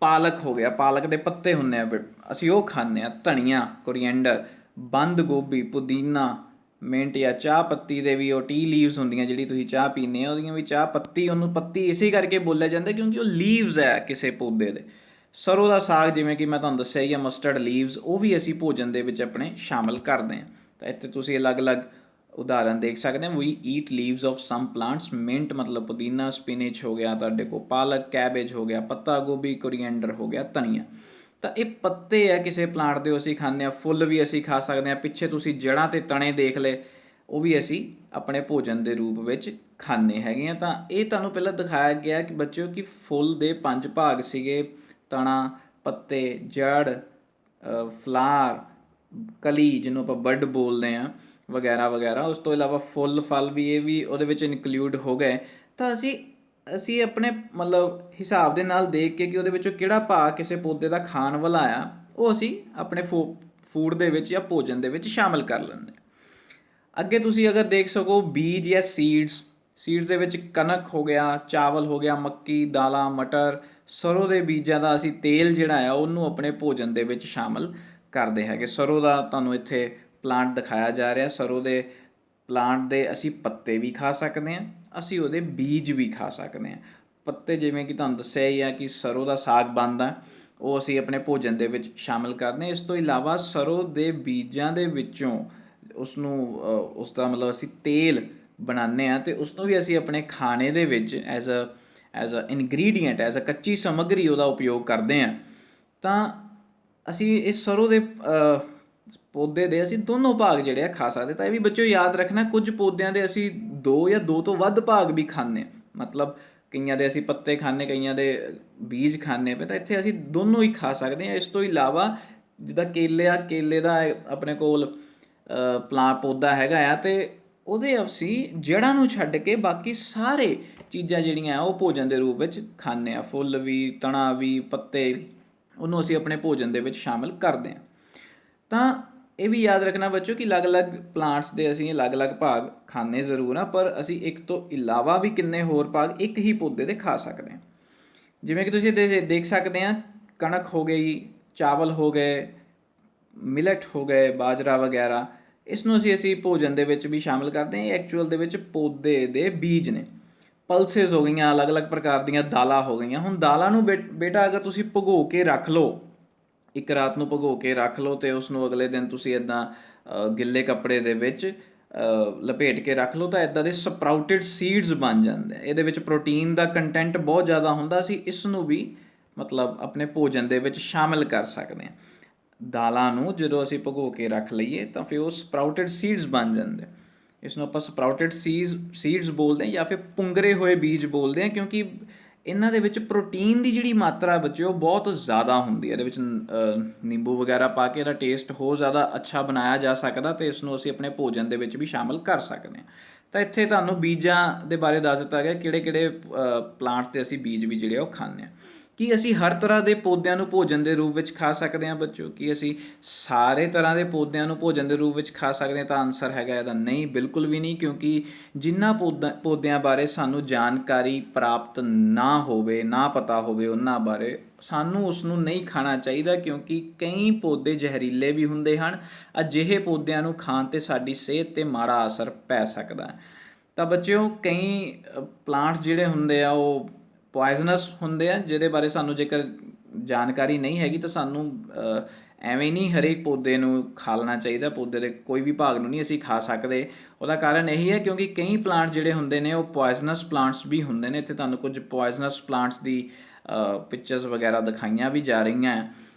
ਪਾਲਕ ਹੋ ਗਿਆ, ਪਾਲਕ ਦੇ ਪੱਤੇ ਹੁੰਦੇ ਆ, ਅਸੀਂ ਉਹ ਖਾਂਦੇ ਹਾਂ। ਧਨੀਆ, ਕੋਰੀਐਂਡਰ, ਬੰਦ ਗੋਭੀ, ਪੁਦੀਨਾ, ਮਿੰਟ ਜਾਂ ਚਾਹ ਪੱਤੀ ਦੇ ਵੀ ਉਹ ਟੀ ਲੀਵਸ ਹੁੰਦੀਆਂ, ਜਿਹੜੀ ਤੁਸੀਂ ਚਾਹ ਪੀਂਦੇ ਹੋ ਉਹਦੀਆਂ ਵੀ ਚਾਹ ਪੱਤੀ। ਉਹਨੂੰ ਪੱਤੀ ਇਸੇ ਕਰਕੇ ਬੋਲਿਆ ਜਾਂਦਾ ਕਿਉਂਕਿ ਉਹ ਲੀਵਸ ਹੈ ਕਿਸੇ ਪੌਦੇ ਦੇ। ਸਰੋਂ ਦਾ ਸਾਗ, ਜਿਵੇਂ ਕਿ ਮੈਂ ਤੁਹਾਨੂੰ ਦੱਸਿਆ ਹੀ ਆ, ਮਸਟਰਡ ਲੀਵਸ, ਉਹ ਵੀ ਅਸੀਂ ਭੋਜਨ ਦੇ ਵਿੱਚ ਆਪਣੇ ਸ਼ਾਮਿਲ ਕਰਦੇ ਹਾਂ। ਤਾਂ ਇੱਥੇ ਤੁਸੀਂ ਅਲੱਗ-ਅਲੱਗ ਉਦਾਹਰਨ ਦੇਖ ਸਕਦੇ ਹੋ। We eat leaves of some plants. Mint ਮਤਲਬ ਪੁਦੀਨਾ, ਸਪਿਨਚ ਹੋ ਗਿਆ ਤੁਹਾਡੇ ਕੋਲ, ਪਾਲਕ, ਕੈਬੇਜ ਹੋ ਗਿਆ, ਪੱਤਾ ਗੋਭੀ, ਕੋਰੀਐਂਡਰ ਹੋ ਗਿਆ, ਧਨੀਆ। ਤਾਂ ਇਹ ਪੱਤੇ ਆ ਕਿਸੇ ਪਲਾਂਟ ਦੇ, ਅਸੀਂ ਖਾਂਦੇ ਹਾਂ। ਫੁੱਲ ਵੀ ਅਸੀਂ ਖਾ ਸਕਦੇ ਹਾਂ। ਪਿੱਛੇ ਤੁਸੀਂ ਜੜ੍ਹਾਂ ਅਤੇ ਤਣੇ ਦੇਖ ਲਏ, ਉਹ ਵੀ ਅਸੀਂ ਆਪਣੇ ਭੋਜਨ ਦੇ ਰੂਪ ਵਿੱਚ ਖਾਂਦੇ ਹੈਗੇ ਹਾਂ। ਤਾਂ ਇਹ ਤੁਹਾਨੂੰ ਪਹਿਲਾਂ ਦਿਖਾਇਆ ਗਿਆ ਕਿ ਬੱਚਿਓ ਕਿ ਫੁੱਲ ਦੇ 5 ਭਾਗ ਸੀਗੇ, ਤਣਾ, ਪੱਤੇ, ਜੜ, ਫਲਾਰ, ਕਲੀ ਜਿਹਨੂੰ ਆਪਾਂ ਬਡ ਬੋਲਦੇ ਹਾਂ, ਵਗੈਰਾ ਵਗੈਰਾ। ਉਸ ਤੋਂ ਇਲਾਵਾ ਫੁੱਲ ਫਲ ਵੀ ਇਹ ਵੀ ਉਹਦੇ ਵਿੱਚ ਇਨਕਲੂਡ ਹੋ ਗਏ। ਤਾਂ ਅਸੀਂ ਆਪਣੇ ਮਤਲਬ ਹਿਸਾਬ ਦੇ ਨਾਲ ਦੇਖ ਕੇ ਕਿ ਉਹਦੇ ਵਿੱਚੋਂ ਕਿਹੜਾ ਭਾਗ ਕਿਸੇ ਪੌਦੇ ਦਾ ਖਾਣ ਵਾਲਾ ਆ, ਉਹ ਅਸੀਂ ਆਪਣੇ ਫੂਡ ਦੇ ਵਿੱਚ ਜਾਂ ਭੋਜਨ ਦੇ ਵਿੱਚ ਸ਼ਾਮਿਲ ਕਰ ਲੈਂਦੇ। ਅੱਗੇ ਤੁਸੀਂ ਅਗਰ ਦੇਖ ਸਕੋ ਬੀਜ ਜਾਂ ਸੀਡਸ ਦੇ ਵਿੱਚ ਕਣਕ ਹੋ ਗਿਆ, ਚਾਵਲ ਹੋ ਗਿਆ, ਮੱਕੀ, ਦਾਲਾਂ, ਮਟਰ, ਸਰੋਂ ਦੇ ਬੀਜਾਂ ਦਾ ਅਸੀਂ ਤੇਲ ਜਿਹੜਾ ਆ ਉਹਨੂੰ ਆਪਣੇ ਭੋਜਨ ਦੇ ਵਿੱਚ ਸ਼ਾਮਿਲ ਕਰਦੇ ਹੈਗੇ। ਸਰੋਂ ਦਾ ਤੁਹਾਨੂੰ ਇੱਥੇ ਪਲਾਂਟ ਦਿਖਾਇਆ ਜਾ ਰਿਹਾ। ਸਰੋਂ ਦੇ ਪਲਾਂਟ ਦੇ ਅਸੀਂ ਪੱਤੇ ਵੀ ਖਾ ਸਕਦੇ ਹਾਂ, ਅਸੀਂ ਉਹਦੇ ਬੀਜ ਵੀ ਖਾ ਸਕਦੇ ਹਾਂ। ਪੱਤੇ ਜਿਵੇਂ ਕਿ ਤੁਹਾਨੂੰ ਦੱਸਿਆ ਹੀ ਆ ਕਿ ਸਰੋਂ ਦਾ ਸਾਗ ਬਣਦਾ, ਉਹ ਅਸੀਂ ਆਪਣੇ ਭੋਜਨ ਦੇ ਵਿੱਚ ਸ਼ਾਮਿਲ ਕਰਦੇ ਹਾਂ। ਇਸ ਤੋਂ ਇਲਾਵਾ ਸਰੋਂ ਦੇ ਬੀਜਾਂ ਦੇ ਵਿੱਚੋਂ ਉਸ ਦਾ ਮਤਲਬ ਅਸੀਂ ਤੇਲ ਬਣਾਉਂਦੇ ਹਾਂ ਅਤੇ ਉਸਨੂੰ ਵੀ ਅਸੀਂ ਆਪਣੇ ਖਾਣੇ ਦੇ ਵਿੱਚ as a ingredient, as a ਕੱਚੀ ਸਮੱਗਰੀ ਉਹਦਾ ਉਪਯੋਗ ਕਰਦੇ ਹਾਂ। ਤਾਂ ਅਸੀਂ ਇਸ ਸਰੋਂ ਦੇ ਪੌਦੇ ਦੇ ਅਸੀਂ ਦੋਨੋਂ ਭਾਗ ਜਿਹੜੇ ਆ ਖਾ ਸਕਦੇ। ਤਾਂ ਇਹ ਵੀ ਬੱਚਿਓ ਯਾਦ ਰੱਖਣਾ, ਕੁਝ ਪੌਦਿਆਂ ਦੇ ਅਸੀਂ 2 ਜਾਂ 2 ਤੋਂ ਵੱਧ ਭਾਗ ਵੀ ਖਾਂਦੇ ਹਾਂ। ਮਤਲਬ ਕਈਆਂ ਦੇ ਅਸੀਂ ਪੱਤੇ ਖਾਂਦੇ, ਕਈਆਂ ਦੇ ਬੀਜ ਖਾਂਦੇ ਪਏ, ਤਾਂ ਇੱਥੇ ਅਸੀਂ ਦੋਨੋਂ ਹੀ ਖਾ ਸਕਦੇ ਹਾਂ। ਇਸ ਤੋਂ ਇਲਾਵਾ ਜਿੱਦਾਂ ਕੇਲੇ ਦਾ ਆਪਣੇ ਕੋਲ ਪੌਦਾ ਹੈਗਾ ਆ, ਅਤੇ ਉਹਦੇ ਅਸੀਂ ਜੜ੍ਹਾਂ ਨੂੰ ਛੱਡ ਕੇ ਬਾਕੀ ਸਾਰੇ ਚੀਜ਼ਾਂ ਜਿਹੜੀਆਂ ਉਹ ਭੋਜਨ ਦੇ ਰੂਪ ਵਿੱਚ ਖਾਂਦੇ ਹਾਂ। ਫੁੱਲ ਵੀ, ਤਣਾ ਵੀ, ਪੱਤੇ, ਉਹਨੂੰ ਅਸੀਂ ਆਪਣੇ ਭੋਜਨ ਦੇ ਵਿੱਚ ਸ਼ਾਮਿਲ ਕਰਦੇ ਹਾਂ। ਤਾਂ ਇਹ ਵੀ ਯਾਦ ਰੱਖਣਾ ਬੱਚਿਓ ਕਿ ਅਲੱਗ-ਅਲੱਗ ਪਲਾਂਟਸ ਦੇ ਅਸੀਂ ਅਲੱਗ-ਅਲੱਗ ਭਾਗ ਖਾਂਦੇ ਜ਼ਰੂਰ ਹਾਂ, ਪਰ ਅਸੀਂ ਇੱਕ ਤੋਂ ਇਲਾਵਾ ਵੀ ਕਿੰਨੇ ਹੋਰ ਭਾਗ ਇੱਕ ਹੀ ਪੌਦੇ ਦੇ ਖਾ ਸਕਦੇ ਹਾਂ। ਜਿਵੇਂ ਕਿ ਤੁਸੀਂ ਦੇਖ ਸਕਦੇ ਹਾਂ, ਕਣਕ ਹੋ ਗਈ, ਚਾਵਲ ਹੋ ਗਏ, ਮਿਲਟ ਹੋ ਗਏ, ਬਾਜਰਾ ਵਗੈਰਾ, ਇਸ ਨੂੰ ਅਸੀਂ ਭੋਜਨ ਦੇ ਵਿੱਚ ਵੀ ਸ਼ਾਮਿਲ ਕਰਦੇ ਹਾਂ। ਇਹ ਐਕਚੁਅਲ ਦੇ ਵਿੱਚ ਪੌਦੇ ਦੇ ਬੀਜ ਨੇ। ਪਲਸਿਸ ਹੋ ਗਈਆਂ, ਅਲੱਗ-ਅਲੱਗ ਪ੍ਰਕਾਰ ਦੀਆਂ ਦਾਲਾਂ ਹੋ ਗਈਆਂ। ਹੁਣ ਦਾਲਾਂ ਨੂੰ ਬੇਟਾ ਅਗਰ ਤੁਸੀਂ ਭਿਗੋ ਕੇ ਰੱਖ ਲਓ, ਇੱਕ ਰਾਤ ਨੂੰ ਭਿਗੋ ਕੇ ਰੱਖ ਲਓ ਅਤੇ ਉਸਨੂੰ ਅਗਲੇ ਦਿਨ ਤੁਸੀਂ ਇੱਦਾਂ ਗਿੱਲੇ ਕੱਪੜੇ ਦੇ ਵਿੱਚ ਲਪੇਟ ਕੇ ਰੱਖ ਲਓ, ਤਾਂ ਇੱਦਾਂ ਦੇ ਸਪਰਾਊਟਿਡ ਸੀਡਸ ਬਣ ਜਾਂਦੇ। ਇਹਦੇ ਵਿੱਚ ਪ੍ਰੋਟੀਨ ਦਾ ਕੰਟੈਂਟ ਬਹੁਤ ਜ਼ਿਆਦਾ ਹੁੰਦਾ। ਅਸੀਂ ਇਸ ਨੂੰ ਵੀ ਮਤਲਬ ਆਪਣੇ ਭੋਜਨ ਦੇ ਵਿੱਚ ਸ਼ਾਮਿਲ ਕਰ ਸਕਦੇ ਹਾਂ। ਦਾਲਾਂ ਨੂੰ ਜਦੋਂ ਅਸੀਂ ਭਿਗੋ ਕੇ ਰੱਖ ਲਈਏ ਤਾਂ ਫਿਰ ਉਹ ਸਪਰਾਊਟਿਡ ਸੀਡਸ ਬਣ ਜਾਂਦੇ। ਇਸ ਨੂੰ ਆਪਾਂ ਸਪਰਾਊਟਿਡ ਸੀਡਸ ਬੋਲਦੇ ਹਾਂ ਜਾਂ ਫਿਰ ਪੁੰਗਰੇ ਹੋਏ ਬੀਜ ਬੋਲਦੇ ਹਾਂ, ਕਿਉਂਕਿ ਇਹਨਾਂ ਦੇ ਵਿੱਚ ਪ੍ਰੋਟੀਨ ਦੀ ਜਿਹੜੀ ਮਾਤਰਾ ਬੱਚਿਓ ਬਹੁਤ ਜ਼ਿਆਦਾ ਹੁੰਦੀ ਹੈ। ਇਹਦੇ ਵਿੱਚ ਨਿੰਬੂ ਵਗੈਰਾ ਪਾ ਕੇ ਇਹਦਾ ਟੇਸਟ ਹੋਰ ਜ਼ਿਆਦਾ ਅੱਛਾ ਬਣਾਇਆ ਜਾ ਸਕਦਾ, ਅਤੇ ਇਸ ਨੂੰ ਅਸੀਂ ਆਪਣੇ ਭੋਜਨ ਦੇ ਵਿੱਚ ਵੀ ਸ਼ਾਮਿਲ ਕਰ ਸਕਦੇ ਹਾਂ। ਤਾਂ ਇੱਥੇ ਤੁਹਾਨੂੰ ਬੀਜਾਂ ਦੇ ਬਾਰੇ ਦੱਸ ਦਿੱਤਾ ਗਿਆ, ਕਿਹੜੇ ਪਲਾਂਟਸ ਦੇ ਅਸੀਂ ਬੀਜ ਵੀ ਜਿਹੜੇ ਉਹ ਖਾਂਦੇ ਹਾਂ। ਕੀ ਅਸੀਂ ਹਰ ਤਰ੍ਹਾਂ ਦੇ ਪੌਦਿਆਂ ਨੂੰ ਭੋਜਨ ਦੇ ਰੂਪ ਵਿੱਚ ਖਾ ਸਕਦੇ ਹਾਂ ਬੱਚਿਓ? ਕੀ ਅਸੀਂ ਸਾਰੇ ਤਰ੍ਹਾਂ ਦੇ ਪੌਦਿਆਂ ਨੂੰ ਭੋਜਨ ਦੇ ਰੂਪ ਵਿੱਚ ਖਾ ਸਕਦੇ ਹਾਂ? ਤਾਂ ਆਨਸਰ ਹੈਗਾ ਇਹਦਾ ਨਹੀਂ, ਬਿਲਕੁਲ ਵੀ ਨਹੀਂ। ਕਿਉਂਕਿ ਜਿਨ੍ਹਾਂ ਪੌਦਿਆਂ ਬਾਰੇ ਸਾਨੂੰ ਜਾਣਕਾਰੀ ਪ੍ਰਾਪਤ ਨਾ ਹੋਵੇ, ਨਾ ਪਤਾ ਹੋਵੇ ਉਹਨਾਂ ਬਾਰੇ, ਸਾਨੂੰ ਉਸਨੂੰ ਨਹੀਂ ਖਾਣਾ ਚਾਹੀਦਾ, ਕਿਉਂਕਿ ਕਈ ਪੌਦੇ ਜ਼ਹਿਰੀਲੇ ਵੀ ਹੁੰਦੇ ਹਨ। ਅਜਿਹੇ ਪੌਦਿਆਂ ਨੂੰ ਖਾਣ 'ਤੇ ਸਾਡੀ ਸਿਹਤ 'ਤੇ ਮਾੜਾ ਅਸਰ ਪੈ ਸਕਦਾ ਹੈ। ਤਾਂ ਬੱਚਿਓ ਕਈ ਪਲਾਂਟਸ ਜਿਹੜੇ ਹੁੰਦੇ ਆ ਉਹ ਪੋਇਜ਼ਨਸ ਹੁੰਦੇ ਆ, ਜਿਹਦੇ ਬਾਰੇ ਸਾਨੂੰ ਜੇਕਰ ਜਾਣਕਾਰੀ ਨਹੀਂ ਹੈਗੀ ਤਾਂ ਸਾਨੂੰ ਐਵੇਂ ਨਹੀਂ ਹਰੇਕ ਪੌਦੇ ਨੂੰ ਖਾ ਲੈਣਾ ਚਾਹੀਦਾ। ਪੌਦੇ ਦੇ ਕੋਈ ਵੀ ਭਾਗ ਨੂੰ ਨਹੀਂ ਅਸੀਂ ਖਾ ਸਕਦੇ। ਉਹਦਾ ਕਾਰਨ ਇਹੀ ਹੈ ਕਿਉਂਕਿ ਕਈ ਪਲਾਂਟ ਜਿਹੜੇ ਹੁੰਦੇ ਨੇ ਉਹ ਪੋਇਜ਼ਨਸ ਪਲਾਂਟਸ ਵੀ ਹੁੰਦੇ ਨੇ। ਇੱਥੇ ਤੁਹਾਨੂੰ ਕੁਝ ਪੋਇਜ਼ਨਸ ਪਲਾਂਟਸ ਦੀ ਪਿਕਚਰਸ ਵਗੈਰਾ ਦਿਖਾਈਆਂ ਵੀ ਜਾ ਰਹੀਆਂ ਹੈ।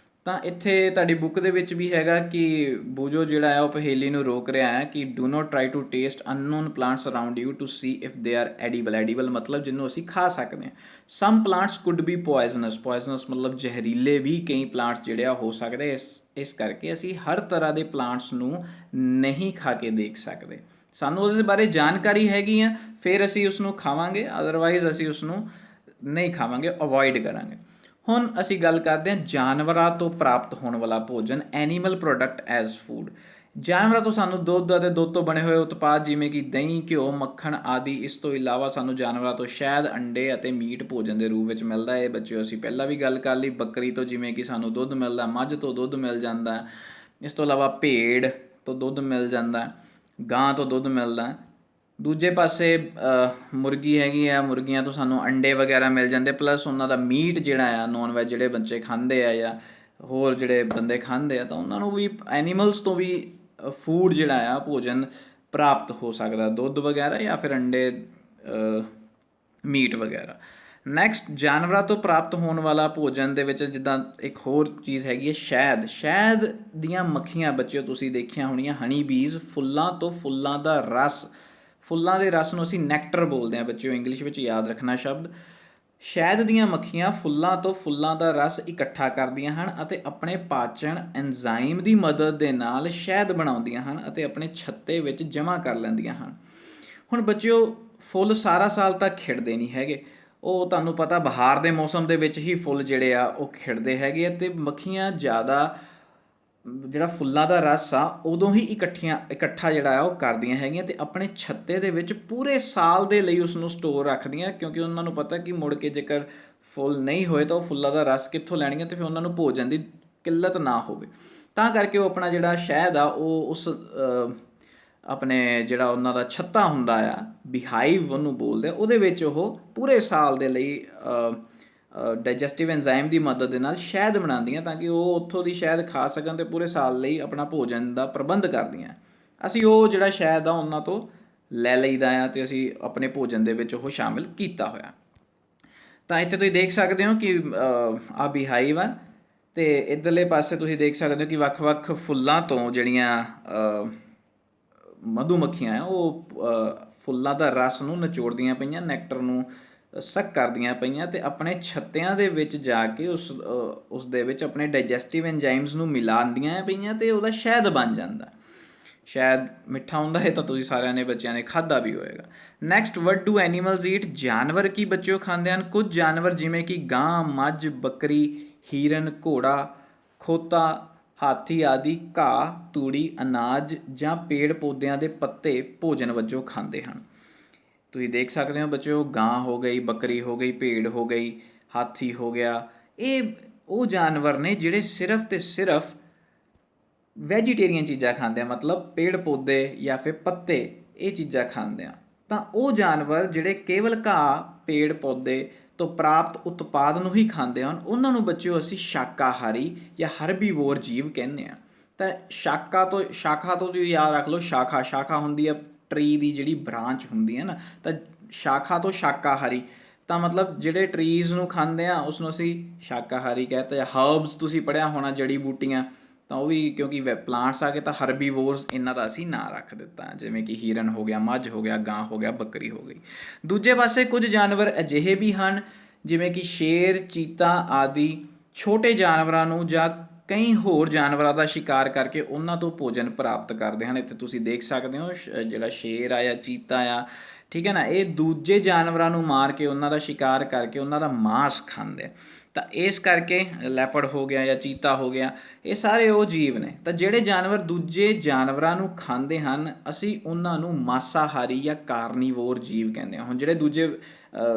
ਤਾਂ ਇੱਥੇ ਤੁਹਾਡੀ ਬੁੱਕ ਦੇ ਵਿੱਚ ਵੀ ਹੈਗਾ ਕਿ ਬੂਜੋ ਜਿਹੜਾ ਹੈ ਉਹ ਪਹੇਲੀ ਨੂੰ ਰੋਕ ਰਿਹਾ ਹੈ ਕਿ do not try to taste unknown plants around you to see if they are edible ਮਤਲਬ ਜਿਹਨੂੰ ਅਸੀਂ ਖਾ ਸਕਦੇ ਹਾਂ। Some plants could be poisonous ਮਤਲਬ ਜ਼ਹਿਰੀਲੇ ਵੀ ਕਈ ਪਲਾਂਟਸ ਜਿਹੜੇ ਆ ਹੋ ਸਕਦੇ। ਇਸ ਕਰਕੇ ਅਸੀਂ ਹਰ ਤਰ੍ਹਾਂ ਦੇ ਪਲਾਂਟਸ ਨੂੰ ਨਹੀਂ ਖਾ ਕੇ ਦੇਖ ਸਕਦੇ। ਸਾਨੂੰ ਉਹਦੇ ਬਾਰੇ ਜਾਣਕਾਰੀ ਹੈਗੀ ਆ ਫਿਰ ਅਸੀਂ ਉਸਨੂੰ ਖਾਵਾਂਗੇ, ਅਦਰਵਾਈਜ਼ ਅਸੀਂ ਉਸਨੂੰ ਨਹੀਂ ਖਾਵਾਂਗੇ, ਅਵੋਇਡ ਕਰਾਂਗੇ। ਹੁਣ ਅਸੀਂ ਗੱਲ ਕਰਦੇ ਹਾਂ ਜਾਨਵਰਾਂ ਤੋਂ ਪ੍ਰਾਪਤ ਹੋਣ ਵਾਲਾ ਭੋਜਨ, ਐਨੀਮਲ ਪ੍ਰੋਡਕਟ ਐਜ਼ ਫੂਡ। ਜਾਨਵਰਾਂ ਤੋਂ ਸਾਨੂੰ ਦੁੱਧ ਅਤੇ ਦੁੱਧ ਤੋਂ ਬਣੇ ਹੋਏ ਉਤਪਾਦ ਜਿਵੇਂ ਕਿ ਦਹੀਂ, ਘਿਓ, ਮੱਖਣ ਆਦਿ। ਇਸ ਤੋਂ ਇਲਾਵਾ ਸਾਨੂੰ ਜਾਨਵਰਾਂ ਤੋਂ ਸ਼ਹਿਦ, ਅੰਡੇ ਅਤੇ ਮੀਟ ਭੋਜਨ ਦੇ ਰੂਪ ਵਿੱਚ ਮਿਲਦਾ ਹੈ। ਬੱਚਿਓ ਅਸੀਂ ਪਹਿਲਾਂ ਵੀ ਗੱਲ ਕਰ ਲਈ, ਬੱਕਰੀ ਤੋਂ ਜਿਵੇਂ ਕਿ ਸਾਨੂੰ ਦੁੱਧ ਮਿਲਦਾ, ਮੱਝ ਤੋਂ ਦੁੱਧ ਮਿਲ ਜਾਂਦਾ। ਇਸ ਤੋਂ ਇਲਾਵਾ ਭੇਡ ਤੋਂ ਦੁੱਧ ਮਿਲ ਜਾਂਦਾ, ਗਾਂ ਤੋਂ ਦੁੱਧ ਮਿਲਦਾ। ਦੂਜੇ ਪਾਸੇ ਮੁਰਗੀ ਹੈਗੀ ਆ, ਮੁਰਗੀਆਂ ਤੋਂ ਸਾਨੂੰ ਅੰਡੇ ਵਗੈਰਾ ਮਿਲ ਜਾਂਦੇ, ਪਲੱਸ ਉਹਨਾਂ ਦਾ ਮੀਟ ਜਿਹੜਾ ਆ, ਨੋਨ ਵੈਜ ਜਿਹੜੇ ਬੱਚੇ ਖਾਂਦੇ ਆ ਜਾਂ ਹੋਰ ਜਿਹੜੇ ਬੰਦੇ ਖਾਂਦੇ ਆ, ਤਾਂ ਉਹਨਾਂ ਨੂੰ ਵੀ ਐਨੀਮਲਸ ਤੋਂ ਵੀ ਫੂਡ ਜਿਹੜਾ ਆ ਭੋਜਨ ਪ੍ਰਾਪਤ ਹੋ ਸਕਦਾ, ਦੁੱਧ ਵਗੈਰਾ ਜਾਂ ਫਿਰ ਅੰਡੇ, ਮੀਟ ਵਗੈਰਾ। ਨੈਕਸਟ, ਜਾਨਵਰਾਂ ਤੋਂ ਪ੍ਰਾਪਤ ਹੋਣ ਵਾਲਾ ਭੋਜਨ ਦੇ ਵਿੱਚ ਜਿੱਦਾਂ ਇੱਕ ਹੋਰ ਚੀਜ਼ ਹੈਗੀ ਹੈ ਸ਼ਹਿਦ। ਸ਼ਹਿਦ ਦੀਆਂ ਮੱਖੀਆਂ ਬੱਚਿਓ ਤੁਸੀਂ ਦੇਖੀਆਂ ਹੋਣੀਆਂ, ਹਨੀ ਬੀਜ਼, ਫੁੱਲਾਂ ਤੋਂ ਫੁੱਲਾਂ ਦਾ ਰਸ, ਫੁੱਲਾਂ ਦੇ ਰਸ ਨੂੰ ਅਸੀਂ ਨੈਕਟਰ ਬੋਲਦੇ ਹਾਂ ਬੱਚਿਓ, ਇੰਗਲਿਸ਼ ਵਿੱਚ ਯਾਦ ਰੱਖਣਾ ਸ਼ਬਦ। ਸ਼ਹਿਦ ਦੀਆਂ ਮੱਖੀਆਂ ਫੁੱਲਾਂ ਤੋਂ ਫੁੱਲਾਂ ਦਾ ਰਸ ਇਕੱਠਾ ਕਰਦੀਆਂ ਹਨ ਅਤੇ ਆਪਣੇ ਪਾਚਨ ਐਂਜ਼ਾਈਮ ਦੀ ਮਦਦ ਦੇ ਨਾਲ ਸ਼ਹਿਦ ਬਣਾਉਂਦੀਆਂ ਹਨ ਅਤੇ ਆਪਣੇ ਛੱਤੇ ਵਿੱਚ ਜਮ੍ਹਾਂ ਕਰ ਲੈਂਦੀਆਂ ਹਨ। ਹੁਣ ਬੱਚਿਓ ਫੁੱਲ ਸਾਰਾ ਸਾਲ ਤਾਂ ਖਿੜਦੇ ਨਹੀਂ ਹੈਗੇ, ਉਹ ਤੁਹਾਨੂੰ ਪਤਾ ਬਹਾਰ ਦੇ ਮੌਸਮ ਦੇ ਵਿੱਚ ਹੀ ਫੁੱਲ ਜਿਹੜੇ ਆ ਉਹ ਖਿੜਦੇ ਹੈਗੇ ਆ, ਅਤੇ ਮੱਖੀਆਂ ਜ਼ਿਆਦਾ ਜਿਹੜਾ ਫੁੱਲਾਂ ਦਾ ਰਸ ਆ ਉਦੋਂ ਹੀ ਇਕੱਠਾ ਜਿਹੜਾ ਆ ਉਹ ਕਰਦੀਆਂ ਹੈਗੀਆਂ ਅਤੇ ਆਪਣੇ ਛੱਤੇ ਦੇ ਵਿੱਚ ਪੂਰੇ ਸਾਲ ਦੇ ਲਈ ਉਸਨੂੰ ਸਟੋਰ ਰੱਖਦੀਆਂ, ਕਿਉਂਕਿ ਉਹਨਾਂ ਨੂੰ ਪਤਾ ਕਿ ਮੁੜ ਕੇ ਜੇਕਰ ਫੁੱਲ ਨਹੀਂ ਹੋਏ ਤਾਂ ਉਹ ਫੁੱਲਾਂ ਦਾ ਰਸ ਕਿੱਥੋਂ ਲੈਣਗੀਆਂ ਅਤੇ ਫਿਰ ਉਹਨਾਂ ਨੂੰ ਭੋਜਨ ਦੀ ਕਿੱਲਤ ਨਾ ਹੋਵੇ। ਤਾਂ ਕਰਕੇ ਉਹ ਆਪਣਾ ਜਿਹੜਾ ਸ਼ਹਿਦ ਆ ਉਹ ਉਸ ਆਪਣੇ ਜਿਹੜਾ ਉਹਨਾਂ ਦਾ ਛੱਤਾ ਹੁੰਦਾ ਆ, ਬਿਹਾਈਵ ਉਹਨੂੰ ਬੋਲਦੇ ਆ, ਉਹਦੇ ਵਿੱਚ ਉਹ ਪੂਰੇ ਸਾਲ ਦੇ ਲਈ ਡਾਈਜੈਸਟਿਵ ਐਂਜ਼ਾਈਮ ਦੀ ਮਦਦ ਦੇ ਨਾਲ ਸ਼ਹਿਦ ਬਣਾਉਂਦੀਆਂ, ਤਾਂ ਕਿ ਉਹ ਉੱਥੋਂ ਦੀ ਸ਼ਹਿਦ ਖਾ ਸਕਣ ਅਤੇ ਪੂਰੇ ਸਾਲ ਲਈ ਆਪਣਾ ਭੋਜਨ ਦਾ ਪ੍ਰਬੰਧ ਕਰਦੀਆਂ। ਅਸੀਂ ਉਹ ਜਿਹੜਾ ਸ਼ਹਿਦ ਆ ਉਹਨਾਂ ਤੋਂ ਲੈ ਲਈਦਾ ਆ ਅਤੇ ਅਸੀਂ ਆਪਣੇ ਭੋਜਨ ਦੇ ਵਿੱਚ ਉਹ ਸ਼ਾਮਿਲ ਕੀਤਾ ਹੋਇਆ। ਤਾਂ ਇੱਥੇ ਤੁਸੀਂ ਦੇਖ ਸਕਦੇ ਹੋ ਕਿ ਆਹ ਬਿਹਾਈਵ ਆ, ਅਤੇ ਇੱਧਰਲੇ ਪਾਸੇ ਤੁਸੀਂ ਦੇਖ ਸਕਦੇ ਹੋ ਕਿ ਵੱਖ-ਵੱਖ ਫੁੱਲਾਂ ਤੋਂ ਜਿਹੜੀਆਂ ਮਧੂ ਮੱਖੀਆਂ ਆ ਉਹ ਫੁੱਲਾਂ ਦਾ ਰਸ ਨੂੰ ਨਿਚੋੜਦੀਆਂ ਪਈਆਂ, ਨੈਕਟਰ ਨੂੰ ਸਕ ਕਰਦੀਆਂ ਪਈਆਂ ਅਤੇ ਆਪਣੇ ਛੱਤਿਆਂ ਦੇ ਵਿੱਚ ਜਾ ਕੇ ਉਸ ਦੇ ਵਿੱਚ ਆਪਣੇ ਡਾਈਜੈਸਟਿਵ ਐਂਜ਼ਾਈਮਸ ਨੂੰ ਮਿਲਾਉਂਦੀਆਂ ਪਈਆਂ ਅਤੇ ਉਹਦਾ ਸ਼ਹਿਦ ਬਣ ਜਾਂਦਾ। ਸ਼ਾਇਦ ਮਿੱਠਾ ਹੁੰਦਾ ਹੈ ਤਾਂ ਤੁਸੀਂ ਸਾਰਿਆਂ ਨੇ ਬੱਚਿਆਂ ਨੇ ਖਾਧਾ ਵੀ ਹੋਏਗਾ। Next, what do animals eat? ਜਾਨਵਰ ਕੀ ਬੱਚਿਓ ਖਾਂਦੇ ਹਨ? ਕੁਝ ਜਾਨਵਰ ਜਿਵੇਂ ਕਿ ਗਾਂ, ਮੱਝ, ਬੱਕਰੀ, ਹਿਰਨ, ਘੋੜਾ, ਖੋਤਾ, ਹਾਥੀ ਆਦਿ ਘਾਹ, ਤੂੜੀ, ਅਨਾਜ ਜਾਂ ਪੇੜ ਪੌਦਿਆਂ ਦੇ ਪੱਤੇ ਭੋਜਨ ਵਜੋਂ ਖਾਂਦੇ ਹਨ। ਤੁਸੀਂ ਦੇਖ ਸਕਦੇ ਹੋ ਬੱਚਿਓ, ਗਾਂ ਹੋ ਗਈ, ਬੱਕਰੀ ਹੋ ਗਈ, ਭੇਡ ਹੋ ਗਈ, ਹਾਥੀ ਹੋ ਗਿਆ, ਇਹ ਉਹ ਜਾਨਵਰ ਨੇ ਜਿਹੜੇ ਸਿਰਫ ਅਤੇ ਸਿਰਫ ਵੈਜੀਟੇਰੀਅਨ ਚੀਜ਼ਾਂ ਖਾਂਦੇ ਆ, ਮਤਲਬ ਪੇੜ ਪੌਦੇ ਜਾਂ ਫਿਰ ਪੱਤੇ, ਇਹ ਚੀਜ਼ਾਂ ਖਾਂਦੇ ਆ। ਤਾਂ ਉਹ ਜਾਨਵਰ ਜਿਹੜੇ ਕੇਵਲ ਘਾਹ, ਪੇੜ ਪੌਦੇ ਤੋਂ ਪ੍ਰਾਪਤ ਉਤਪਾਦ ਨੂੰ ਹੀ ਖਾਂਦੇ ਹਨ, ਉਹਨਾਂ ਨੂੰ ਬੱਚਿਓ ਅਸੀਂ ਸ਼ਾਕਾਹਾਰੀ ਜਾਂ ਹਰਬੀਵੋਰ ਜੀਵ ਕਹਿੰਦੇ ਹਾਂ। ਤਾਂ ਸ਼ਾਖਾ ਤੋਂ ਤੁਸੀਂ ਯਾਦ ਰੱਖ ਲਓ, ਸ਼ਾਖਾ ਹੁੰਦੀ ਆ ਟਰੀ ਦੀ ਜਿਹੜੀ ਬ੍ਰਾਂਚ ਹੁੰਦੀ ਹੈ ਨਾ, ਤਾਂ ਸ਼ਾਖਾ ਤੋਂ ਸ਼ਾਕਾਹਾਰੀ, ਤਾਂ ਮਤਲਬ ਜਿਹੜੇ ਟਰੀਜ਼ ਨੂੰ ਖਾਂਦੇ ਆ ਉਸਨੂੰ ਅਸੀਂ ਸ਼ਾਕਾਹਾਰੀ ਕਹਿੰਦੇ ਆ। ਹਰਬਸ ਤੁਸੀਂ ਪੜ੍ਹਿਆ ਹੋਣਾ, ਜੜੀ ਬੂਟੀਆਂ, ਤਾਂ ਉਹ ਵੀ ਕਿਉਂਕਿ ਪਲਾਂਟਸ ਆ ਗਏ ਤਾਂ ਹਰਬੀਵੋਰਸ ਇਹਨਾਂ ਦਾ ਅਸੀਂ ਨਾਂ ਰੱਖ ਦਿੱਤਾ, ਜਿਵੇਂ ਕਿ ਹਿਰਨ ਹੋ ਗਿਆ, ਮੱਝ ਹੋ ਗਿਆ, ਗਾਂ ਹੋ ਗਿਆ, ਬੱਕਰੀ ਹੋ ਗਈ। ਦੂਜੇ ਪਾਸੇ ਕੁਝ ਜਾਨਵਰ ਅਜਿਹੇ ਵੀ ਹਨ ਜਿਵੇਂ ਕਿ ਸ਼ੇਰ, ਚੀਤਾ ਆਦਿ ਛੋਟੇ ਜਾਨਵਰਾਂ ਨੂੰ ਜਾਂ ਕਈ ਹੋਰ ਜਾਨਵਰਾਂ ਦਾ ਸ਼ਿਕਾਰ ਕਰਕੇ ਉਹਨਾਂ ਤੋਂ ਭੋਜਨ ਪ੍ਰਾਪਤ ਕਰਦੇ ਹਨ। ਇੱਥੇ ਤੁਸੀਂ ਦੇਖ ਸਕਦੇ ਹੋ ਜਿਹੜਾ ਸ਼ੇਰ ਆ ਜਾਂ ਚੀਤਾ ਆ, ਠੀਕ ਹੈ ਨਾ, ਇਹ ਦੂਜੇ ਜਾਨਵਰਾਂ ਨੂੰ ਮਾਰ ਕੇ ਉਹਨਾਂ ਦਾ ਸ਼ਿਕਾਰ ਕਰਕੇ ਉਹਨਾਂ ਦਾ ਮਾਂਸ ਖਾਂਦੇ ਆ। ਤਾਂ ਇਸ ਕਰਕੇ ਲੈਪਰਡ ਹੋ ਗਿਆ ਜਾਂ ਚੀਤਾ ਹੋ ਗਿਆ, ਇਹ ਸਾਰੇ ਉਹ ਜੀਵ ਨੇ। ਤਾਂ ਜਿਹੜੇ ਜਾਨਵਰ ਦੂਜੇ ਜਾਨਵਰਾਂ ਨੂੰ ਖਾਂਦੇ ਹਨ, ਅਸੀਂ ਉਹਨਾਂ ਨੂੰ ਮਾਸਾਹਾਰੀ ਜਾਂ ਕਾਰਨੀਵੋਰ ਜੀਵ ਕਹਿੰਦੇ ਹਾਂ। ਹੁਣ ਜਿਹੜੇ ਦੂਜੇ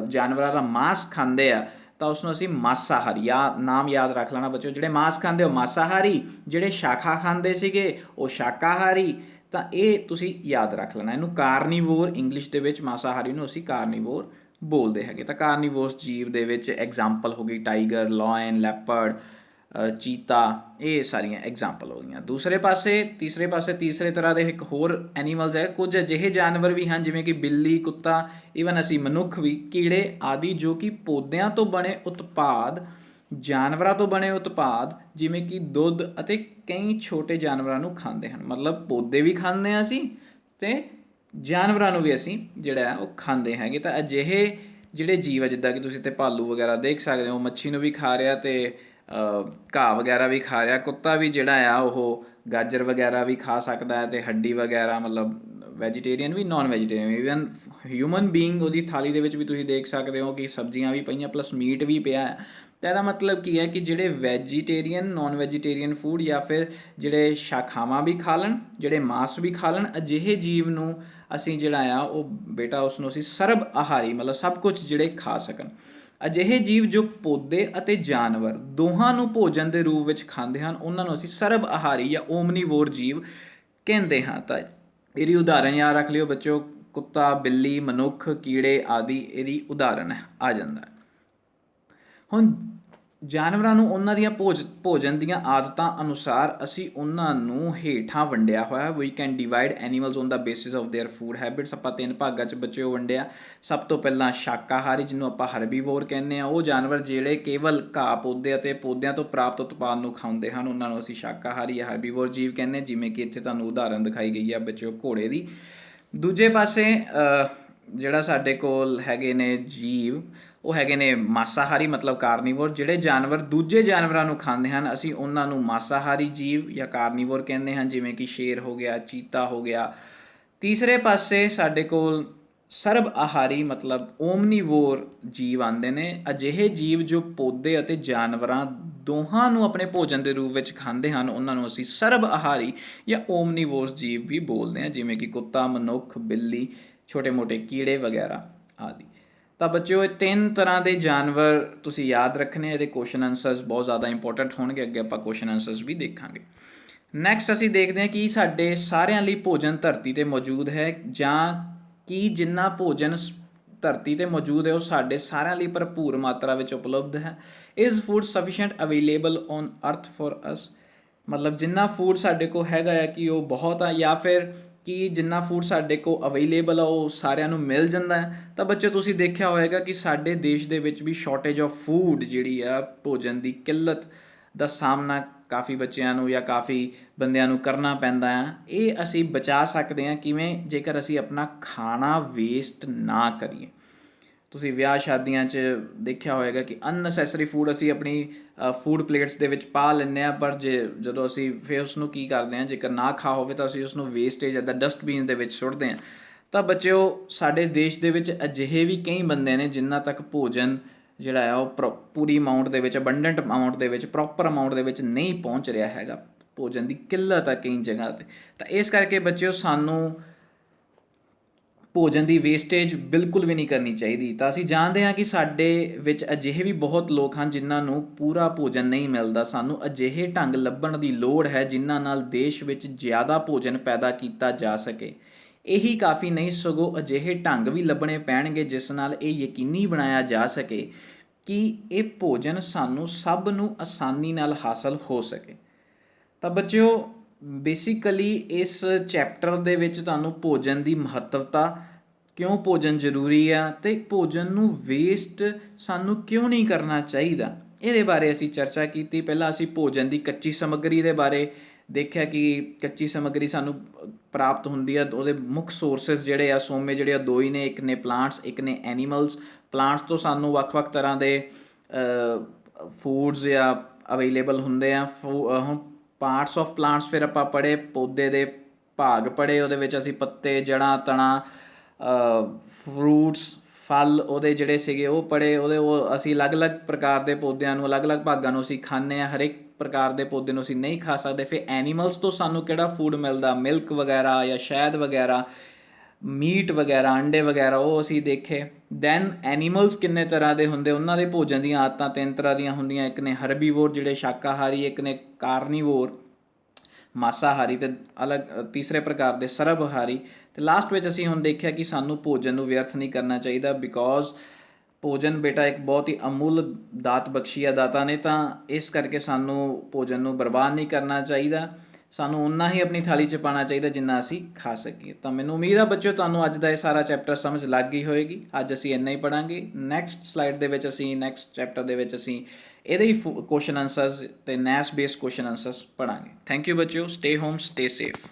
ਜਾਨਵਰਾਂ ਦਾ ਮਾਂਸ ਖਾਂਦੇ ਆ ਤਾਂ ਉਸਨੂੰ ਅਸੀਂ ਮਾਸਾਹਾਰੀ, ਜਾਂ ਨਾਮ ਯਾਦ ਰੱਖ ਲੈਣਾ ਬੱਚਿਓ, ਜਿਹੜੇ ਮਾਂਸ ਖਾਂਦੇ ਉਹ ਮਾਸਾਹਾਰੀ, ਜਿਹੜੇ ਸ਼ਾਖਾ ਖਾਂਦੇ ਸੀਗੇ ਉਹ ਸ਼ਾਕਾਹਾਰੀ। ਤਾਂ ਇਹ ਤੁਸੀਂ ਯਾਦ ਰੱਖ ਲੈਣਾ ਇਹਨੂੰ, ਕਾਰਨੀਵੋਰ ਇੰਗਲਿਸ਼ ਦੇ ਵਿੱਚ ਮਾਸਾਹਾਰੀ ਨੂੰ ਅਸੀਂ ਕਾਰਨੀਵੋਰ ਬੋਲਦੇ ਹੈਗੇ। ਤਾਂ ਕਾਰਨੀਵੋਰਸ ਜੀਵ ਦੇ ਵਿੱਚ ਐਗਜ਼ਾਮਪਲ ਹੋ ਗਈ ਟਾਈਗਰ, ਲਾਇਨ, ਲੈਪਰਡ, ਚੀਤਾ, ਇਹ ਸਾਰੀਆਂ ਐਗਜ਼ਾਮਪਲ ਹੋ ਗਈਆਂ। ਤੀਸਰੇ ਤਰ੍ਹਾਂ ਦੇ ਇੱਕ ਹੋਰ ਐਨੀਮਲਸ ਹੈ, ਕੁਝ ਅਜਿਹੇ ਜਾਨਵਰ ਵੀ ਹਨ ਜਿਵੇਂ ਕਿ ਬਿੱਲੀ, ਕੁੱਤਾ, ਈਵਨ ਅਸੀਂ ਮਨੁੱਖ ਵੀ, ਕੀੜੇ ਆਦਿ ਜੋ ਕਿ ਪੌਦਿਆਂ ਤੋਂ ਬਣੇ ਉਤਪਾਦ, ਜਾਨਵਰਾਂ ਤੋਂ ਬਣੇ ਉਤਪਾਦ ਜਿਵੇਂ ਕਿ ਦੁੱਧ ਅਤੇ ਕਈ ਛੋਟੇ ਜਾਨਵਰਾਂ ਨੂੰ ਖਾਂਦੇ ਹਨ। ਮਤਲਬ ਪੌਦੇ ਵੀ ਖਾਂਦੇ ਹਾਂ ਅਸੀਂ ਅਤੇ ਜਾਨਵਰਾਂ ਨੂੰ ਵੀ ਅਸੀਂ ਜਿਹੜਾ ਉਹ ਖਾਂਦੇ ਹੈਗੇ। ਤਾਂ ਅਜਿਹੇ ਜਿਹੜੇ ਜੀਵ ਆ, ਜਿੱਦਾਂ ਕਿ ਤੁਸੀਂ ਇੱਥੇ ਭਾਲੂ ਵਗੈਰਾ ਦੇਖ ਸਕਦੇ ਹੋ, ਮੱਛੀ ਨੂੰ ਵੀ ਖਾ ਰਿਹਾ ਅਤੇ ਘਾਹ ਵਗੈਰਾ ਵੀ ਖਾ ਰਿਹਾ। ਕੁੱਤਾ ਵੀ ਜਿਹੜਾ ਆ ਉਹ ਗਾਜਰ ਵਗੈਰਾ ਵੀ ਖਾ ਸਕਦਾ ਹੈ ਅਤੇ ਹੱਡੀ ਵਗੈਰਾ, ਮਤਲਬ ਵੈਜੀਟੇਰੀਅਨ ਵੀ, ਨਾਨ ਵੈਜੀਟੇਰੀਅਨ ਵੀ। ਈਵਨ ਹਿਊਮਨ ਬੀਇੰਗ ਉਹਦੀ ਥਾਲੀ ਦੇ ਵਿੱਚ ਵੀ ਤੁਸੀਂ ਦੇਖ ਸਕਦੇ ਹੋ ਕਿ ਸਬਜ਼ੀਆਂ ਵੀ ਪਈਆਂ ਪਲੱਸ ਮੀਟ ਵੀ ਪਿਆ। ਤਾਂ ਇਹਦਾ ਮਤਲਬ ਕੀ ਹੈ ਕਿ ਜਿਹੜੇ ਵੈਜੀਟੇਰੀਅਨ, ਨਾਨ ਵੈਜੀਟੇਰੀਅਨ ਫੂਡ ਜਾਂ ਫਿਰ ਜਿਹੜੇ ਸ਼ਾਖਾਵਾਂ ਵੀ ਖਾ ਲੈਣ, ਜਿਹੜੇ ਮਾਂਸ ਵੀ ਖਾ ਲੈਣ, ਅਜਿਹੇ ਜੀਵ ਨੂੰ ਅਸੀਂ ਜਿਹੜਾ ਆ ਉਹ ਬੇਟਾ ਉਸਨੂੰ ਅਸੀਂ ਸਰਬ ਆਹਾਰੀ, ਮਤਲਬ ਸਭ ਕੁਝ ਜਿਹੜੇ ਖਾ ਸਕਣ। ਅਜਿਹੇ ਜੀਵ ਜੋ ਪੌਦੇ ਅਤੇ ਜਾਨਵਰ ਦੋਹਾਂ ਨੂੰ ਭੋਜਨ ਦੇ ਰੂਪ ਵਿੱਚ ਖਾਂਦੇ ਹਨ, ਉਹਨਾਂ ਨੂੰ ਅਸੀਂ ਸਰਬ ਆਹਾਰੀ ਜਾਂ ਓਮਨੀਵੋਰ ਜੀਵ ਕਹਿੰਦੇ ਹਾਂ। ਤਾਂ ਇਹਦੀ ਉਦਾਹਰਨ ਯਾਦ ਰੱਖ ਲਿਓ ਬੱਚਿਓ, ਕੁੱਤਾ, ਬਿੱਲੀ, ਮਨੁੱਖ, ਕੀੜੇ ਆਦਿ ਇਹਦੀ ਉਦਾਹਰਨ ਆ ਜਾਂਦਾ। ਹੁਣ ਜਾਨਵਰਾਂ ਨੂੰ ਉਹਨਾਂ ਦੀਆਂ ਭੋਜਨ ਦੀਆਂ ਆਦਤਾਂ ਅਨੁਸਾਰ ਅਸੀਂ ਉਹਨਾਂ ਨੂੰ ਹੇਠਾਂ ਵੰਡਿਆ ਹੋਇਆ। We can divide animals on the basis of their food habits. ਆਪਾਂ 3 ਭਾਗਾਂ 'ਚ ਬੱਚਿਓ ਵੰਡਿਆ। ਸਭ ਤੋਂ ਪਹਿਲਾਂ ਸ਼ਾਕਾਹਾਰੀ, ਜਿਹਨੂੰ ਆਪਾਂ ਹਰਬੀਵੋਰ ਕਹਿੰਦੇ ਹਾਂ, ਉਹ ਜਾਨਵਰ ਜਿਹੜੇ ਕੇਵਲ ਘਾਹ ਪੌਦੇ ਅਤੇ ਪੌਦਿਆਂ ਤੋਂ ਪ੍ਰਾਪਤ ਉਤਪਾਦ ਨੂੰ ਖਾਂਦੇ ਹਨ, ਉਹਨਾਂ ਨੂੰ ਅਸੀਂ ਸ਼ਾਕਾਹਾਰੀ ਜਾਂ ਹਰਬੀਵੋਰ ਜੀਵ ਕਹਿੰਦੇ ਹਾਂ, ਜਿਵੇਂ ਕਿ ਇੱਥੇ ਤੁਹਾਨੂੰ ਉਦਾਹਰਨ ਦਿਖਾਈ ਗਈ ਹੈ ਬੱਚਿਓ ਘੋੜੇ ਦੀ। ਦੂਜੇ ਪਾਸੇ ਜਿਹੜਾ ਸਾਡੇ ਕੋਲ ਹੈਗੇ ਨੇ ਜੀਵ, ਉਹ ਹੈਗੇ ਨੇ ਮਾਸਾਹਾਰੀ ਮਤਲਬ ਕਾਰਨੀਵੋਰ। ਜਿਹੜੇ ਜਾਨਵਰ ਦੂਜੇ ਜਾਨਵਰਾਂ ਨੂੰ ਖਾਂਦੇ ਹਨ, ਅਸੀਂ ਉਹਨਾਂ ਨੂੰ ਮਾਸਾਹਾਰੀ ਜੀਵ ਜਾਂ ਕਾਰਨੀਵੋਰ ਕਹਿੰਦੇ ਹਨ, ਜਿਵੇਂ ਕਿ ਸ਼ੇਰ ਹੋ ਗਿਆ, ਚੀਤਾ ਹੋ ਗਿਆ। ਤੀਸਰੇ ਪਾਸੇ ਸਾਡੇ ਕੋਲ ਸਰਬ ਆਹਾਰੀ ਮਤਲਬ ਓਮਨੀਵੋਰ ਜੀਵ ਆਉਂਦੇ ਨੇ। ਅਜਿਹੇ ਜੀਵ ਜੋ ਪੌਦੇ ਅਤੇ ਜਾਨਵਰਾਂ ਦੋਹਾਂ ਨੂੰ ਆਪਣੇ ਭੋਜਨ ਦੇ ਰੂਪ ਵਿੱਚ ਖਾਂਦੇ ਹਨ, ਉਹਨਾਂ ਨੂੰ ਅਸੀਂ ਸਰਬ ਆਹਾਰੀ ਜਾਂ ਓਮਨੀਵੋਰਸ ਜੀਵ ਵੀ ਬੋਲਦੇ ਹਾਂ, ਜਿਵੇਂ ਕਿ ਕੁੱਤਾ, ਮਨੁੱਖ, ਬਿੱਲੀ, ਛੋਟੇ ਮੋਟੇ ਕੀੜੇ ਵਗੈਰਾ ਆਦਿ। ਤਾਂ ਬੱਚਿਓ ਇਹ 3 ਤਰ੍ਹਾਂ ਦੇ ਜਾਨਵਰ ਤੁਸੀਂ ਯਾਦ ਰੱਖਣੇ। ਇਹਦੇ ਕੁਐਸਚਨ ਆਨਸਰਸ ਬਹੁਤ ਜ਼ਿਆਦਾ ਇੰਪੋਰਟੈਂਟ ਹੋਣਗੇ, ਅੱਗੇ ਆਪਾਂ ਕੁਐਸਚਨ ਆਨਸਰਸ ਵੀ ਦੇਖਾਂਗੇ। ਨੈਕਸਟ ਅਸੀਂ ਦੇਖਦੇ ਹਾਂ ਕਿ ਸਾਡੇ ਸਾਰਿਆਂ ਲਈ ਭੋਜਨ ਧਰਤੀ 'ਤੇ ਮੌਜੂਦ ਹੈ, ਜਾਂ ਕਿ ਜਿੰਨਾ ਭੋਜਨ ਧਰਤੀ 'ਤੇ ਮੌਜੂਦ ਹੈ ਉਹ ਸਾਡੇ ਸਾਰਿਆਂ ਲਈ ਭਰਪੂਰ ਮਾਤਰਾ ਵਿੱਚ ਉਪਲਬਧ ਹੈ। Is food sufficient available on ਅਰਥ ਫॉर ਅਸ। ਮਤਲਬ ਜਿੰਨਾ ਫੂਡ ਸਾਡੇ ਕੋਲ ਹੈਗਾ ਹੈ ਕਿ ਉਹ ਬਹੁਤ ਆ, ਜਾਂ ਫਿਰ ਕਿ ਜਿੰਨਾ ਫੂਡ ਸਾਡੇ ਕੋਲ ਅਵੇਲੇਬਲ ਆ ਉਹ ਸਾਰਿਆਂ ਨੂੰ ਮਿਲ ਜਾਂਦਾ ਹੈ। ਤਾਂ ਬੱਚੇ ਤੁਸੀਂ ਦੇਖਿਆ ਹੋਵੇਗਾ ਕਿ ਸਾਡੇ ਦੇਸ਼ ਦੇ ਵਿੱਚ ਵੀ ਸ਼ਾਰਟੇਜ ਆਫ ਫੂਡ ਜਿਹੜੀ ਆ, ਭੋਜਨ ਦੀ ਕਿੱਲਤ ਦਾ ਸਾਹਮਣਾ ਕਾਫੀ ਬੱਚਿਆਂ ਨੂੰ ਜਾਂ ਕਾਫੀ ਬੰਦਿਆਂ ਨੂੰ ਕਰਨਾ ਪੈਂਦਾ ਆ। ਇਹ ਅਸੀਂ ਬਚਾ ਸਕਦੇ ਹਾਂ ਕਿਵੇਂ? ਜੇਕਰ ਅਸੀਂ ਆਪਣਾ ਖਾਣਾ ਵੇਸਟ ਨਾ ਕਰੀਏ। ਤੁਸੀਂ ਵਿਆਹ ਸ਼ਾਦੀਆਂ 'ਚ ਦੇਖਿਆ ਹੋਵੇਗਾ ਕਿ ਅਨਨੈਸੈਸਰੀ ਫੂਡ ਅਸੀਂ ਆਪਣੀ ਫੂਡ ਪਲੇਟਸ ਦੇ ਵਿੱਚ ਪਾ ਲੈਂਦੇ ਹਾਂ, ਪਰ ਜਦੋਂ ਅਸੀਂ ਫਿਰ ਉਸਨੂੰ ਕੀ ਕਰਦੇ ਹਾਂ, ਜੇਕਰ ਨਾ ਖਾ ਹੋਵੇ ਤਾਂ ਅਸੀਂ ਉਸਨੂੰ ਵੇਸਟੇਜ ਇੱਦਾਂ ਡਸਟਬਿਨ ਦੇ ਵਿੱਚ ਸੁੱਟਦੇ ਹਾਂ। ਤਾਂ ਬੱਚਿਓ ਸਾਡੇ ਦੇਸ਼ ਦੇ ਵਿੱਚ ਅਜਿਹੇ ਵੀ ਕਈ ਬੰਦੇ ਨੇ ਜਿਨ੍ਹਾਂ ਤੱਕ ਭੋਜਨ ਜਿਹੜਾ ਆ ਉਹ ਪੂਰੀ ਅਮਾਊਂਟ ਦੇ ਵਿੱਚ, ਅਬੰਡੈਂਟ ਅਮਾਊਂਟ ਦੇ ਵਿੱਚ, ਪ੍ਰੋਪਰ ਅਮਾਊਂਟ ਦੇ ਵਿੱਚ ਨਹੀਂ ਪਹੁੰਚ ਰਿਹਾ ਹੈਗਾ। ਭੋਜਨ ਦੀ ਕਿੱਲਤ ਆ ਕਈ ਜਗ੍ਹਾ 'ਤੇ। ਤਾਂ ਇਸ ਕਰਕੇ ਬੱਚਿਓ ਸਾਨੂੰ ਭੋਜਨ ਦੀ ਵੇਸਟੇਜ ਬਿਲਕੁਲ ਵੀ ਨਹੀਂ ਕਰਨੀ ਚਾਹੀਦੀ। ਤਾਂ ਅਸੀਂ ਜਾਣਦੇ ਹਾਂ ਕਿ ਸਾਡੇ ਵਿੱਚ ਅਜਿਹੇ ਵੀ ਬਹੁਤ ਲੋਕ ਹਨ ਜਿਨ੍ਹਾਂ ਨੂੰ ਪੂਰਾ ਭੋਜਨ ਨਹੀਂ ਮਿਲਦਾ। ਸਾਨੂੰ ਅਜਿਹੇ ਢੰਗ ਲੱਭਣ ਦੀ ਲੋੜ ਹੈ ਜਿਨ੍ਹਾਂ ਨਾਲ ਦੇਸ਼ ਵਿੱਚ ਜ਼ਿਆਦਾ ਭੋਜਨ ਪੈਦਾ ਕੀਤਾ ਜਾ ਸਕੇ। ਇਹੀ ਕਾਫੀ ਨਹੀਂ, ਸਗੋਂ ਅਜਿਹੇ ਢੰਗ ਵੀ ਲੱਭਣੇ ਪੈਣਗੇ ਜਿਸ ਨਾਲ ਇਹ ਯਕੀਨੀ ਬਣਾਇਆ ਜਾ ਸਕੇ ਕਿ ਇਹ ਭੋਜਨ ਸਾਨੂੰ ਸਭ ਨੂੰ ਆਸਾਨੀ ਨਾਲ ਹਾਸਲ ਹੋ ਸਕੇ। ਤਾਂ ਬੱਚਿਓ ਬੇਸਿਕਲੀ ਇਸ ਚੈਪਟਰ ਦੇ ਵਿੱਚ ਤੁਹਾਨੂੰ ਭੋਜਨ ਦੀ ਮਹੱਤਵਤਾ, ਕਿਉਂ ਭੋਜਨ ਜ਼ਰੂਰੀ ਆ, ਅਤੇ ਭੋਜਨ ਨੂੰ ਵੇਸਟ ਸਾਨੂੰ ਕਿਉਂ ਨਹੀਂ ਕਰਨਾ ਚਾਹੀਦਾ, ਇਹਦੇ ਬਾਰੇ ਅਸੀਂ ਚਰਚਾ ਕੀਤੀ। ਪਹਿਲਾਂ ਅਸੀਂ ਭੋਜਨ ਦੀ ਕੱਚੀ ਸਮੱਗਰੀ ਦੇ ਬਾਰੇ ਦੇਖਿਆ ਕਿ ਕੱਚੀ ਸਮੱਗਰੀ ਸਾਨੂੰ ਪ੍ਰਾਪਤ ਹੁੰਦੀ ਆ, ਉਹਦੇ ਮੁੱਖ ਸੋਰਸਿਸ ਜਿਹੜੇ ਆ ਸੋਮੇ ਜਿਹੜੇ ਆ 2 ਹੀ ਨੇ, ਇੱਕ ਨੇ ਪਲਾਂਟਸ, ਇੱਕ ਨੇ ਐਨੀਮਲਸ। ਪਲਾਂਟਸ ਤੋਂ ਸਾਨੂੰ ਵੱਖ-ਵੱਖ ਤਰ੍ਹਾਂ ਦੇ ਫੂਡਸ ਜਾਂ ਅਵੇਲੇਬਲ ਹੁੰਦੇ ਆ। ਹੁਣ ਪਾਰਟਸ ਆਫ ਪਲਾਂਟਸ ਫਿਰ ਆਪਾਂ ਪੜ੍ਹੇ, ਪੌਦੇ ਦੇ ਭਾਗ ਪੜ੍ਹੇ, ਉਹਦੇ ਵਿੱਚ ਅਸੀਂ ਪੱਤੇ, ਜੜ੍ਹਾਂ, ਤਣਾ, ਫਰੂਟਸ, ਫਲ ਉਹਦੇ ਜਿਹੜੇ ਸੀਗੇ ਉਹ ਪੜ੍ਹੇ। ਉਹ ਅਸੀਂ ਅਲੱਗ-ਅਲੱਗ ਪ੍ਰਕਾਰ ਦੇ ਪੌਦਿਆਂ ਨੂੰ, ਅਲੱਗ-ਅਲੱਗ ਭਾਗਾਂ ਨੂੰ ਅਸੀਂ ਖਾਂਦੇ ਹਾਂ, ਹਰੇਕ ਪ੍ਰਕਾਰ ਦੇ ਪੌਦੇ ਨੂੰ ਅਸੀਂ ਨਹੀਂ ਖਾ ਸਕਦੇ। ਫਿਰ ਐਨੀਮਲਸ ਤੋਂ ਸਾਨੂੰ ਕਿਹੜਾ ਫੂਡ ਮਿਲਦਾ, ਮਿਲਕ ਵਗੈਰਾ ਜਾਂ ਸ਼ਹਿਦ ਵਗੈਰਾ, ਮੀਟ ਵਗੈਰਾ, ਅੰਡੇ ਵਗੈਰਾ, ਉਹ ਅਸੀਂ ਦੇਖੇ। ਦੈਨ ਐਨੀਮਲਸ ਕਿੰਨੇ ਤਰ੍ਹਾਂ ਦੇ ਹੁੰਦੇ, ਉਹਨਾਂ ਦੇ ਭੋਜਨ ਦੀਆਂ ਆਦਤਾਂ 3 ਤਰ੍ਹਾਂ ਦੀਆਂ ਹੁੰਦੀਆਂ। ਇੱਕ ਨੇ ਹਰਬੀਵੋਰ ਜਿਹੜੇ ਸ਼ਾਕਾਹਾਰੀ, ਇੱਕ ਨੇ ਕਾਰਨੀਵੋਰ ਮਾਸਾਹਾਰੀ, ਅਤੇ ਤੀਸਰੇ ਪ੍ਰਕਾਰ ਦੇ ਸਰਬਹਾਰੀ। ਅਤੇ ਲਾਸਟ ਵਿੱਚ ਅਸੀਂ ਹੁਣ ਦੇਖਿਆ ਕਿ ਸਾਨੂੰ ਭੋਜਨ ਨੂੰ ਵਿਅਰਥ ਨਹੀਂ ਕਰਨਾ ਚਾਹੀਦਾ, ਬਿਕੋਜ਼ ਭੋਜਨ ਬੇਟਾ ਇੱਕ ਬਹੁਤ ਹੀ ਅਮੁੱਲ ਦਾਤ ਬਖਸ਼ੀ ਆ ਦਾਤਾ ਨੇ, ਤਾਂ ਇਸ ਕਰਕੇ ਸਾਨੂੰ ਭੋਜਨ ਨੂੰ ਬਰਬਾਦ ਨਹੀਂ ਕਰਨਾ ਚਾਹੀਦਾ। ਸਾਨੂੰ ਓਨਾ ਹੀ ਆਪਣੀ ਥਾਲੀ 'ਚ ਪਾਉਣਾ ਚਾਹੀਦਾ ਜਿੰਨਾ ਅਸੀਂ ਖਾ ਸਕੀਏ। ਤਾਂ ਮੈਨੂੰ ਉਮੀਦ ਆ ਬੱਚਿਓ ਤੁਹਾਨੂੰ ਅੱਜ ਦਾ ਇਹ ਸਾਰਾ ਚੈਪਟਰ ਸਮਝ ਲੱਗ ਗਈ ਹੋਏਗੀ। ਅੱਜ ਅਸੀਂ ਇੰਨਾ ਹੀ ਪੜ੍ਹਾਂਗੇ। ਨੈਕਸਟ ਸਲਾਈਡ ਦੇ ਵਿੱਚ ਅਸੀਂ, ਨੈਕਸਟ ਚੈਪਟਰ ਦੇ ਵਿੱਚ ਅਸੀਂ ਇਹਦੇ ਹੀ ਕੁਐਸਚਨ ਆਨਸਰਸ ਅਤੇ ਨੈਸ ਬੇਸਡ ਕੁਐਸਚਨ ਆਨਸਰਸ ਪੜ੍ਹਾਂਗੇ। ਥੈਂਕ ਯੂ ਬੱਚਿਓ। Stay home, stay safe.